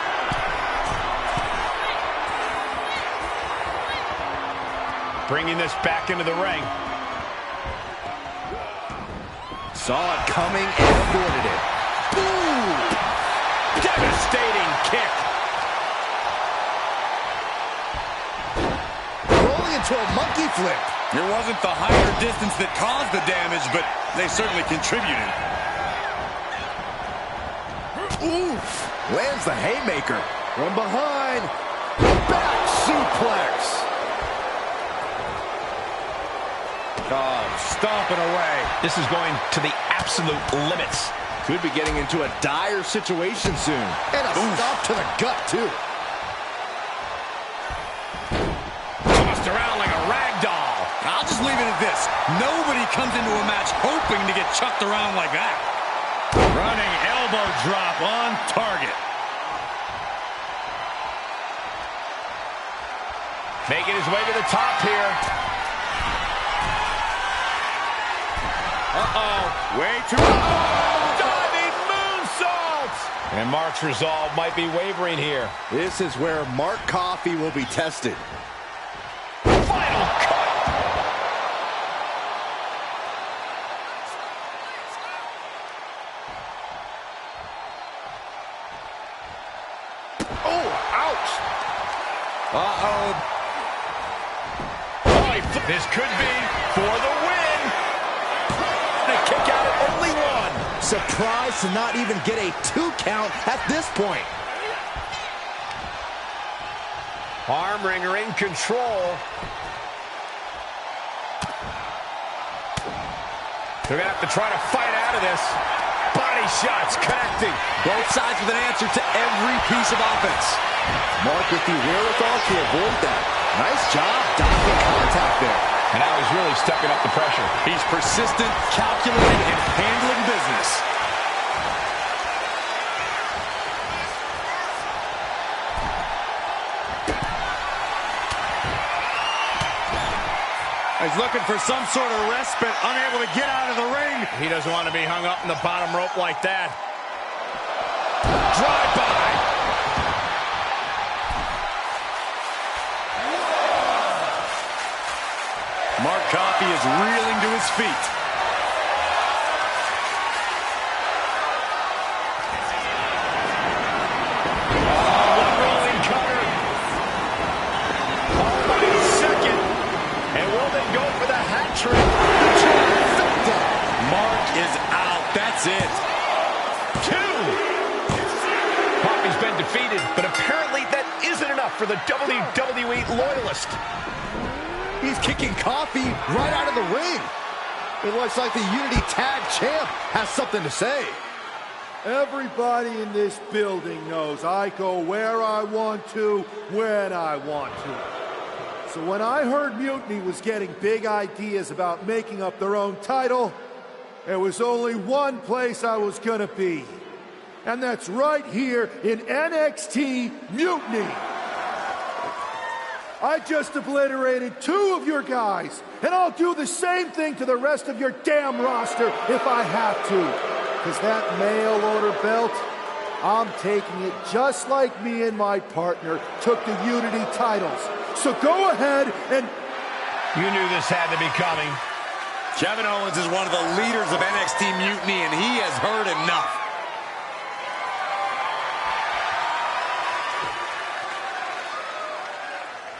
I: Bringing this back into the ring.
G: Saw it coming and avoided it. Ooh!
I: Devastating kick.
G: Rolling into a monkey flip.
J: It wasn't the higher distance that caused the damage, but they certainly contributed.
G: Oof! Lands the haymaker. From behind. Back suplex.
J: Oh, stomping away.
I: This is going to the absolute limits.
G: Could be getting into a dire situation soon. And a stop to the gut, too.
I: Tossed around like a rag doll.
J: I'll just leave it at this. Nobody comes into a match hoping to get chucked around like that. Running elbow drop on target.
I: Making his way to the top here. Uh-oh.
J: Way too
I: Diving moonsault! And Mark's resolve might be wavering here.
G: This is where Mark Coffey will be tested.
I: Final cut!
G: Oh, ouch! Uh-oh.
I: This could be for the win. The kick out at only one.
G: Surprised to not even get a 2 count at this point.
I: Arm wringer in control. They're going to have to try to fight out of this. Body shots connecting.
J: Both sides with an answer to every piece of offense.
G: Mark with the wherewithal to avoid that. Nice job dodging contact there.
I: And now he's really stepping up the pressure.
J: He's persistent, calculated, and handling business. He's looking for some sort of respite, unable to get out of the ring.
I: He doesn't want to be hung up in the bottom rope like that. Drive-by.
J: Mark Coffey is reeling to his feet.
I: Mark is out. That's it. 2. Coffey's been defeated, but apparently that isn't enough for the WWE loyalist.
G: He's kicking Coffey right out of the ring. It looks like the Unity Tag Champ has something to say.
N: Everybody in this building knows I go where I want to, when I want to. So when I heard Mutiny was getting big ideas about making up their own title, there was only one place I was gonna be. And that's right here in NXT Mutiny. I just obliterated 2 of your guys, and I'll do the same thing to the rest of your damn roster if I have to. Because that mail order belt, I'm taking it just like me and my partner took the Unity titles. So go ahead and...
I: You knew this had to be coming.
J: Kevin Owens is one of the leaders of NXT Mutiny, and he has heard enough.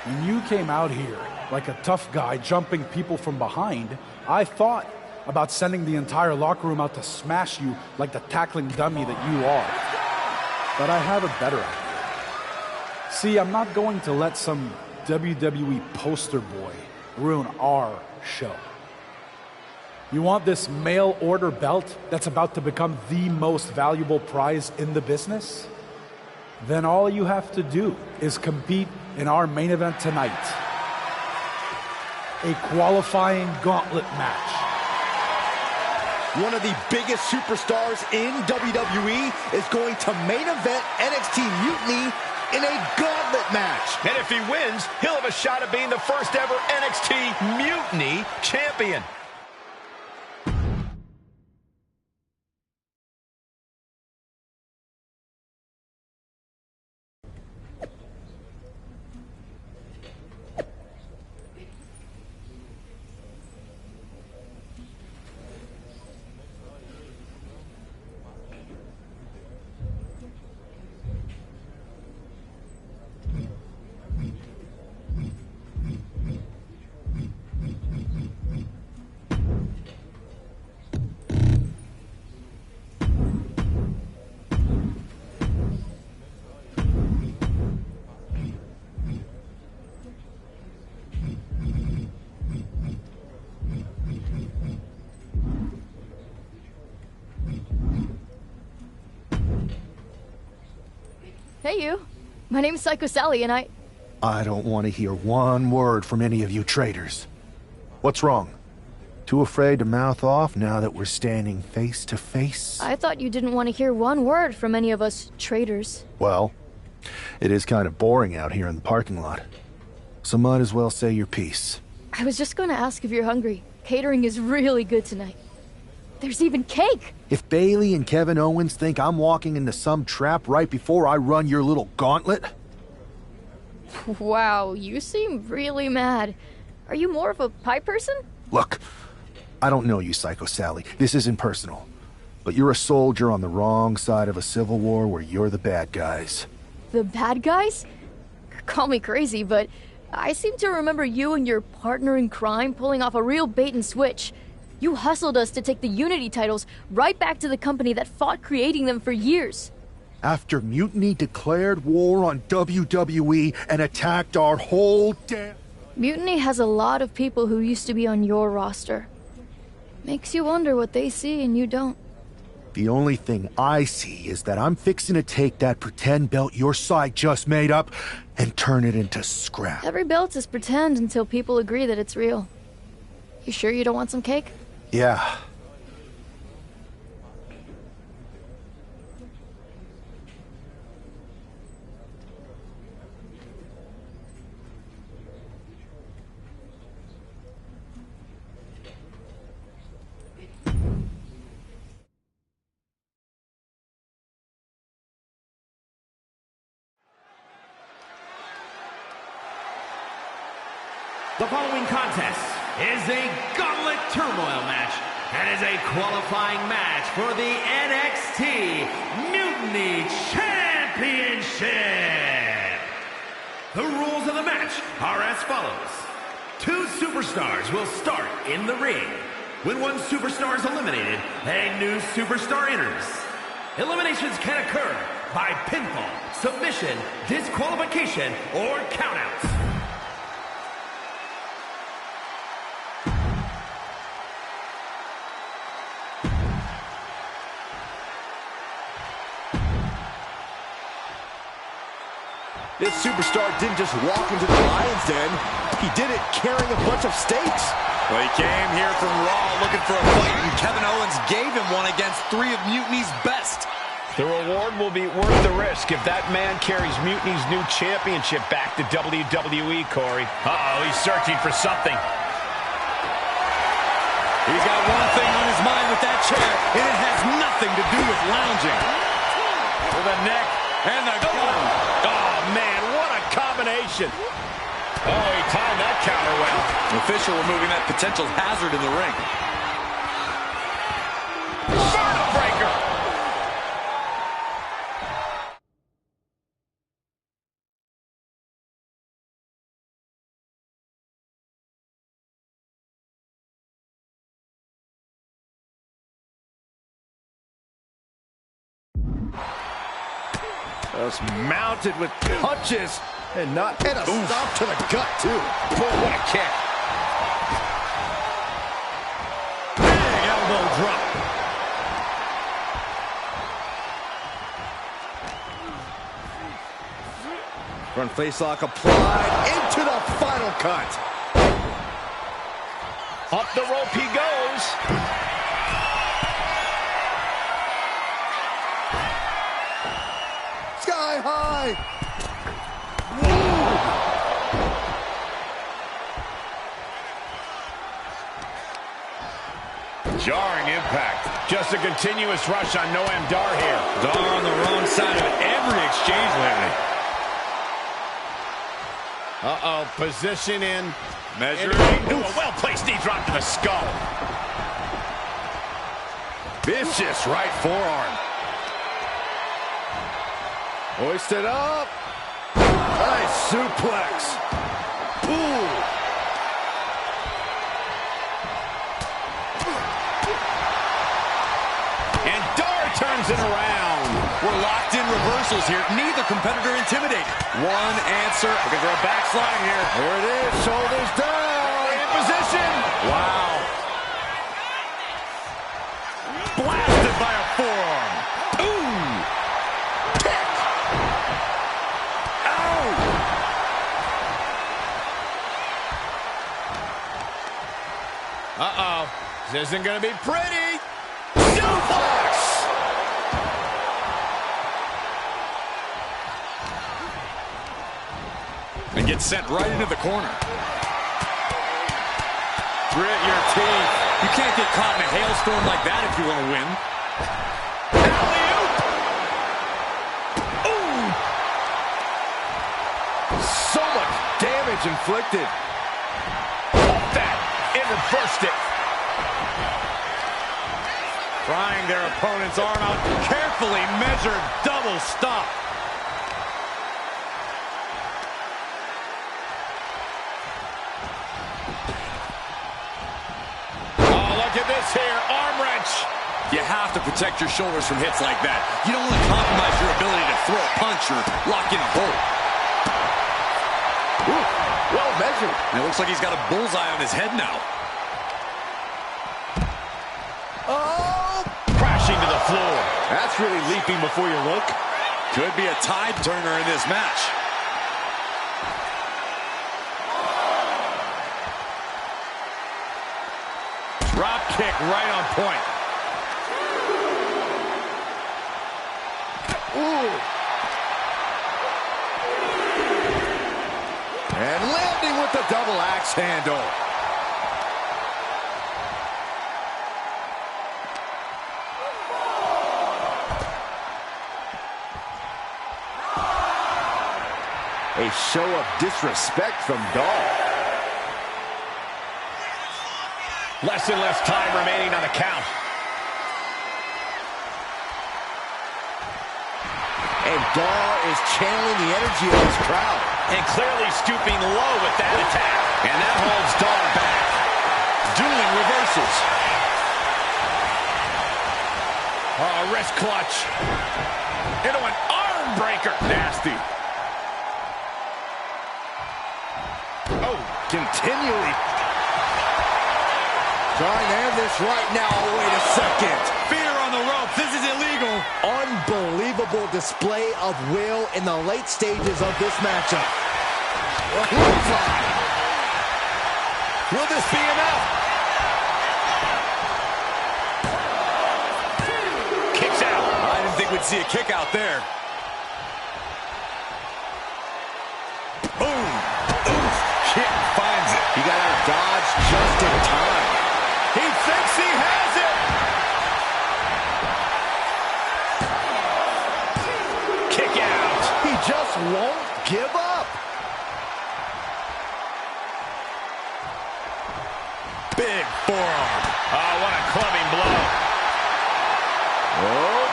O: When you came out here like a tough guy jumping people from behind, I thought about sending the entire locker room out to smash you like the tackling dummy that you are. But I have a better idea. See, I'm not going to let some WWE poster boy ruin our show. You want this mail order belt that's about to become the most valuable prize in the business? Then all you have to do is compete in our main event tonight. A qualifying gauntlet match.
G: One of the biggest superstars in WWE is going to main event NXT Mutiny in a gauntlet match.
I: And if he wins, he'll have a shot at being the first ever NXT Mutiny champion.
P: Hey, you. My name's Psycho Sally, and I
B: don't want to hear one word from any of you traitors. What's wrong? Too afraid to mouth off now that we're standing face to face?
P: I thought you didn't want to hear one word from any of us traitors.
B: Well, it is kind of boring out here in the parking lot. So might as well say your piece.
P: I was just going to ask if you're hungry. Catering is really good tonight. There's even cake!
B: If Bailey and Kevin Owens think I'm walking into some trap right before I run your little gauntlet...
P: Wow, you seem really mad. Are you more of a pie person?
B: Look, I don't know you, Psycho Sally. This isn't personal. But you're a soldier on the wrong side of a civil war where you're the bad guys.
P: The bad guys? Call me crazy, but I seem to remember you and your partner in crime pulling off a real bait and switch. You hustled us to take the Unity titles right back to the company that fought creating them for years.
B: After Mutiny declared war on WWE and attacked our whole damn...
P: Mutiny has a lot of people who used to be on your roster. Makes you wonder what they see and you don't.
B: The only thing I see is that I'm fixing to take that pretend belt your side just made up and turn it into scrap.
P: Every belt is pretend until people agree that it's real. You sure you don't want some cake?
B: Yeah.
K: The following contest is a Gauntlet Turmoil match and is a qualifying match for the NXT Mutiny Championship. The rules of the match are as follows. 2 superstars will start in the ring. When one superstar is eliminated, a new superstar enters. Eliminations can occur by pinfall, submission, disqualification, or countouts.
G: This superstar didn't just walk into the Lion's Den. He did it carrying a bunch of stakes.
J: Well, he came here from Raw looking for a fight, and Kevin Owens gave him one against 3 of Mutiny's best.
I: The reward will be worth the risk if that man carries Mutiny's new championship back to WWE, Corey. Uh-oh, he's searching for something.
J: He's got one thing on his mind with that chair, and it has nothing to do with lounging.
I: For the neck and the gun. Oh, man, what a combination. Oh, he timed that counter well.
J: The official removing that potential hazard in the ring.
I: Breaker.
G: Just mounted with punches and a stop to the gut too.
I: Boy, what a kick.
K: Big elbow drop.
G: Front facelock applied into the final cut.
I: Up the rope he goes.
G: Sky high.
I: Jarring impact. Just a continuous rush on Noam Dar here.
J: Dar on the wrong side of every exchange lately.
I: Uh-oh, position in.
J: Measuring.
I: Ooh, a well-placed knee drop to the skull.
G: Vicious right forearm. Hoisted up. Nice suplex. Ooh.
I: And Dar turns it around.
J: We're locked in reversals here. Neither competitor intimidated. One answer. Looking for a backslide here.
G: There it is. Shoulders down.
I: In position.
J: Wow.
I: Blasted by a forearm. Ooh. Kick. Ow. Uh-oh. This isn't going to be pretty. Suplex.
J: And gets sent right into the corner.
I: Grit your teeth.
J: You can't get caught in a hailstorm like that if you want to win.
I: Alley-oop. Ooh.
G: So much damage inflicted.
I: Off that. It reversed it.
J: Prying their opponent's arm out. Carefully measured double stop.
I: Look at this here, arm wrench.
J: You have to protect your shoulders from hits like that. You don't want to compromise your ability to throw a punch or lock in a hold.
G: Ooh, well measured.
J: And it looks like he's got a bullseye on his head now.
G: Oh!
I: Crashing to the floor.
G: That's really leaping before you look.
J: Could be a tide turner in this match.
I: Drop kick right on point.
G: Ooh. And landing with the double axe handle. A show of disrespect from Dar.
I: Less and less time remaining on the count.
G: And Dar is channeling the energy of his crowd.
I: And clearly stooping low with that attack. And that holds Dar back.
J: Dueling reversals.
I: Oh, wrist clutch. Into an arm breaker.
J: Nasty.
G: Oh, continually trying to end this right now. Oh, wait a second.
J: Fear on the ropes. This is illegal.
G: Unbelievable display of will in the late stages of this matchup.
J: Will this be enough?
I: Kicks out.
J: I didn't think we'd see a kick out there. Boom. Oof. Kick finds it.
G: He got out of dodge just in time.
J: He thinks he has it.
I: Kick out.
G: He just won't give up.
J: Big forearm.
I: Oh, what a clubbing blow.
J: Oh.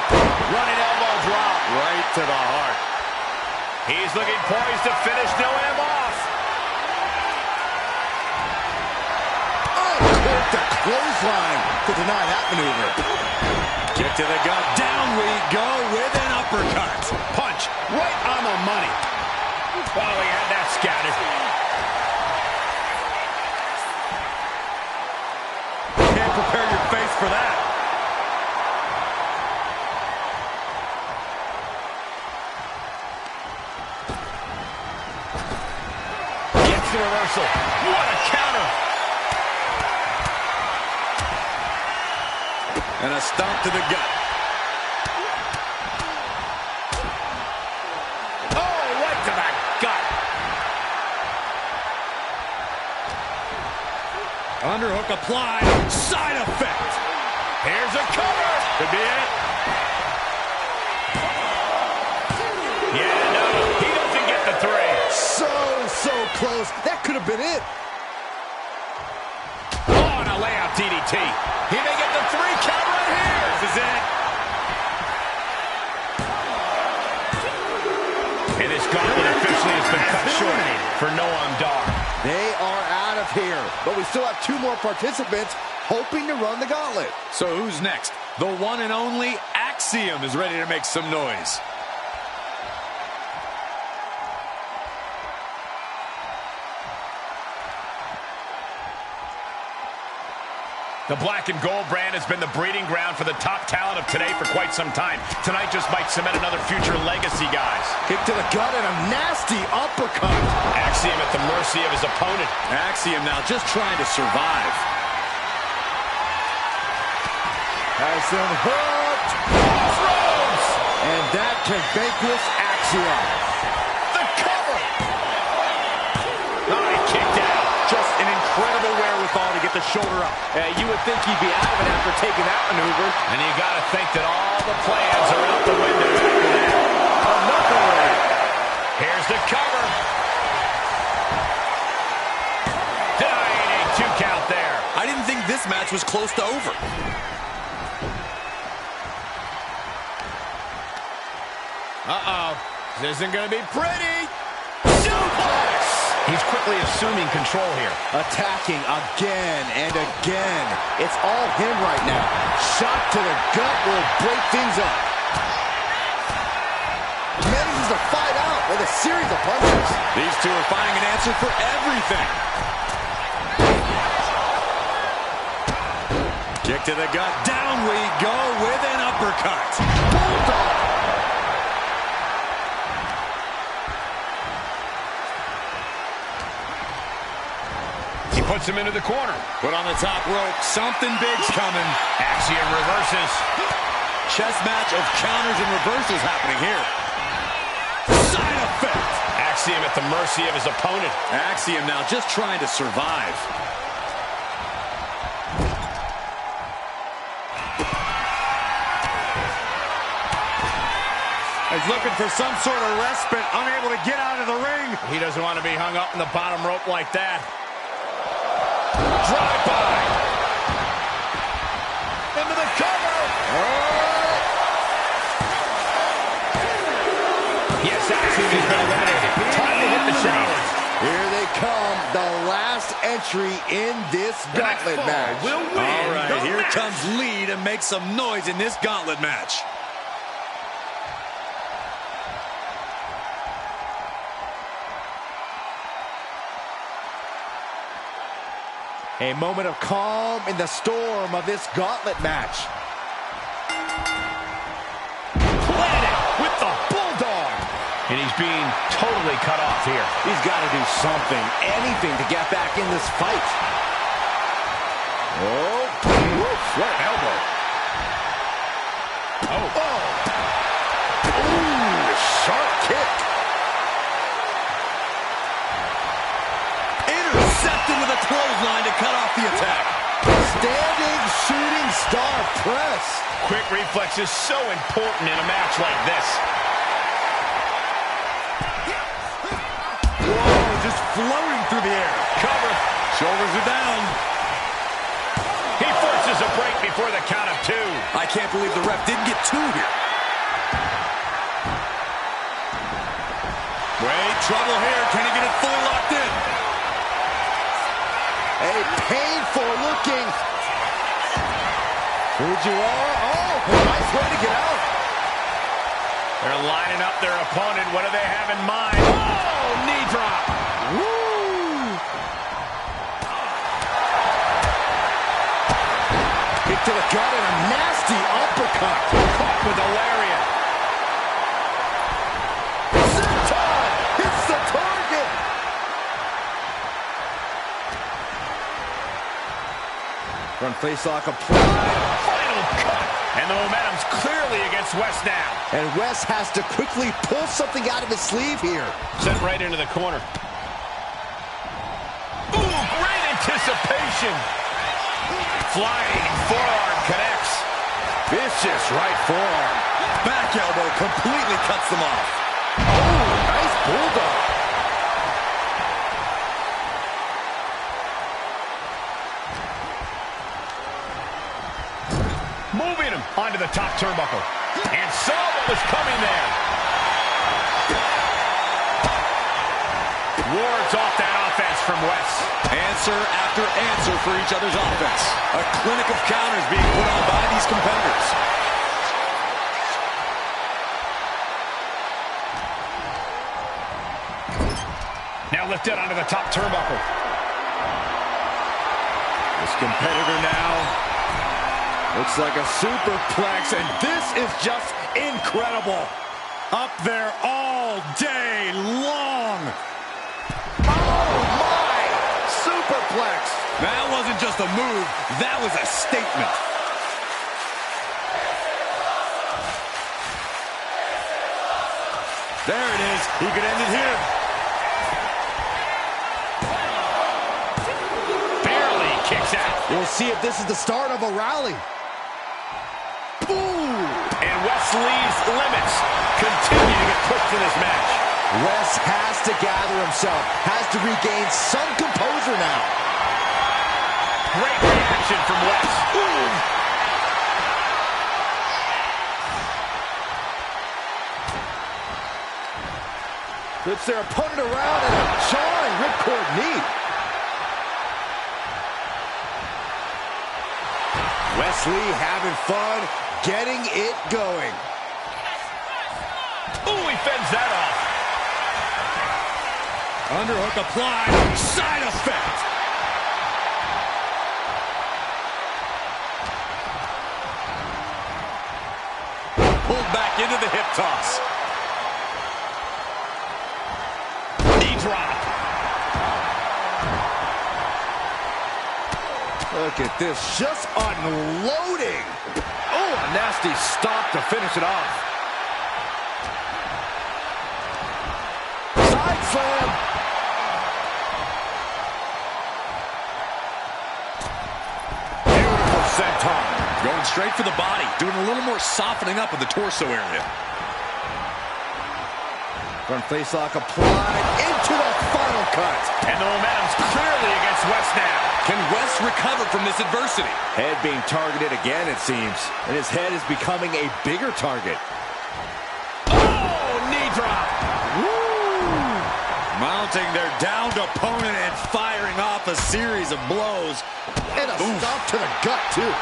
I: Running elbow drop.
J: Right to the heart.
I: He's looking poised to finish him off.
G: The clothesline to deny that maneuver.
J: Kick to the gut. Down we go with an uppercut.
I: Punch right on the money. Oh, he had that scouted.
J: Can't prepare your face for that.
I: Gets the reversal. What a counter.
J: And a stomp to the gut.
I: Oh, right to the gut.
J: Underhook applied. Side effect.
I: Here's a cover.
J: Could be it.
I: Yeah, no, he doesn't get the three.
G: So close. That could have been it.
I: Oh, and a layout DDT. He may get the three count right here.
J: This is it.
I: And this gauntlet officially has been cut short for Noam Dar.
G: They are out of here, but we still have two more participants hoping to run the gauntlet.
J: So who's next? The one and only Axiom is ready to make some noise.
I: The black and gold brand has been the breeding ground for the top talent of today for quite some time. Tonight just might cement another future legacy, guys.
G: Kick to the gut and a nasty uppercut.
I: Axiom at the mercy of his opponent.
J: Axiom now just trying to survive.
G: Has him hooked.
I: Crossroads!
G: And that can vanquish Axiom.
I: The cover! Oh, he kicked out.
G: Just an incredible wherewithal to get the shoulder up. You would think he'd be out of it after taking that maneuver.
I: And you got to think that all the plans are out the window after that.
G: Another way.
I: Here's the cover. Denying a 2 count there.
J: I didn't think this match was close to over.
I: Uh-oh. This isn't going to be pretty. Suplex! He's quickly assuming control here.
G: Attacking again and again. It's all him right now. Shot to the gut will break things up. Manages to fight out with a series of punches.
J: These two are finding an answer for everything. Kick to the gut. Down we go with an uppercut.
G: Bulldog.
I: He puts him into the corner.
J: Put on the top rope. Something big's coming.
I: Axiom reverses.
J: Chess match of counters and reversals happening here. Side effect.
I: Axiom at the mercy of his opponent.
J: Axiom now just trying to survive. He's looking for some sort of respite, unable to get out of the ring.
I: He doesn't want to be hung up in the bottom rope like that. Drive by.
G: the last entry in this gauntlet match.
K: Will win.
J: All right, here
K: match.
J: comes Lee to make some noise in this gauntlet match.
G: A moment of calm in the storm of this gauntlet match.
I: Planted it with the Bulldog. And he's being totally cut off here.
G: He's got to do something, anything to get back in this fight. Oh,
I: What an elbow.
G: ooh, sharp kick.
J: Intercepted with a clothesline to cut off the attack.
G: Standing shooting star press.
I: Quick reflex is so important in a match like this.
J: Whoa, just floating through the air.
I: Cover.
J: Shoulders are down.
I: He forces a break before the count of 2.
J: I can't believe the ref didn't get 2 here. Wait, trouble here. Can he get it fully locked in?
G: A painful looking Fujiwara. Oh, a nice way to get out.
I: They're lining up their opponent. What do they have in mind? Oh, knee drop.
G: Woo! Kick to the gut and a nasty uppercut.
I: Caught with the lariat.
G: Senton hits the target. Front face lock applied.
I: Final cut. And the momentum's clearly against West now.
G: And West has to quickly pull something out of his sleeve here.
I: Sent right into the corner. Ooh, great anticipation. Flying forearm connects.
G: Vicious right forearm.
J: Back elbow completely cuts them off.
G: Oh, nice bulldog.
I: Moving him onto the top turnbuckle. And saw what was coming there. Wards off that offense from West.
J: Answer after answer for each other's offense. A clinic of counters being put on by these competitors.
I: Now lifted onto the top turnbuckle.
G: This competitor now looks like a superplex, and this is just incredible.
J: Up there all day long.
G: Oh, my! Superplex.
J: That wasn't just a move, that was a statement. There it is. He could end it here.
I: Barely kicks out.
G: We'll see if this is the start of a rally. Ooh!
I: And Wes Lee's limits continue to get pushed in this match.
G: Wes has to gather himself, has to regain some composure now.
I: Great reaction from Wes.
G: Ooh! Flips their opponent around and a jarring ripcord knee. Wes Lee having fun, getting it going.
I: Ooh, he fends that off.
J: Underhook applied. Side effect. Pulled back into the hip toss.
I: Knee drop.
G: Look at this, just unloading. Oh, a nasty stop to finish it off. Side slam.
J: Beautiful senton. Going straight for the body. Doing a little more softening up of the torso area.
G: Front face lock applied into the final cut.
I: And the momentum's clearly against West now.
J: Can West recover from this adversity?
G: Head being targeted again, it seems. And his head is becoming a bigger target.
I: Oh, knee drop.
G: Woo!
J: Mounting confronting their downed opponent and firing off a series of blows.
G: And a stomp to the gut, too.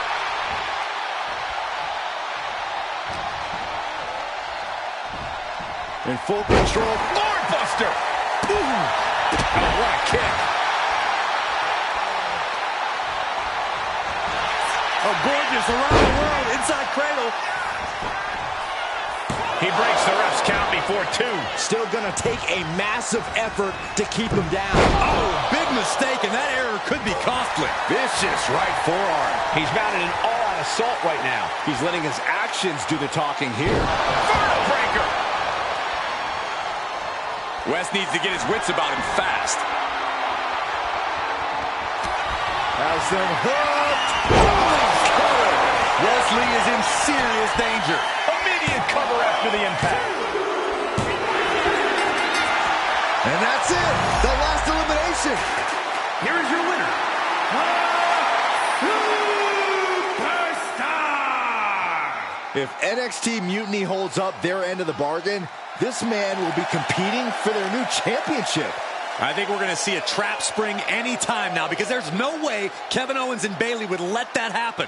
G: In full control.
I: Lord Buster! Ooh. Oh, what a kick.
J: Oh, gorgeous around the world, inside cradle.
I: He breaks the ref's count before 2.
G: Still gonna take a massive effort to keep him down.
J: Oh, big mistake, and that error could be costly.
G: Vicious right forearm.
I: He's mounted an all-out assault right now.
G: He's letting his actions do the talking here.
I: Vertical breaker.
J: Wes needs to get his wits about him fast.
G: Has them hooked. Holy
J: Wesley is in serious danger.
I: Immediate cover after the impact.
G: And that's it. The last elimination.
K: Here is your winner, Superstar!
G: If NXT Mutiny holds up their end of the bargain, this man will be competing for their new championship.
J: I think we're going to see a trap spring anytime now because there's no way Kevin Owens and Bayley would let that happen.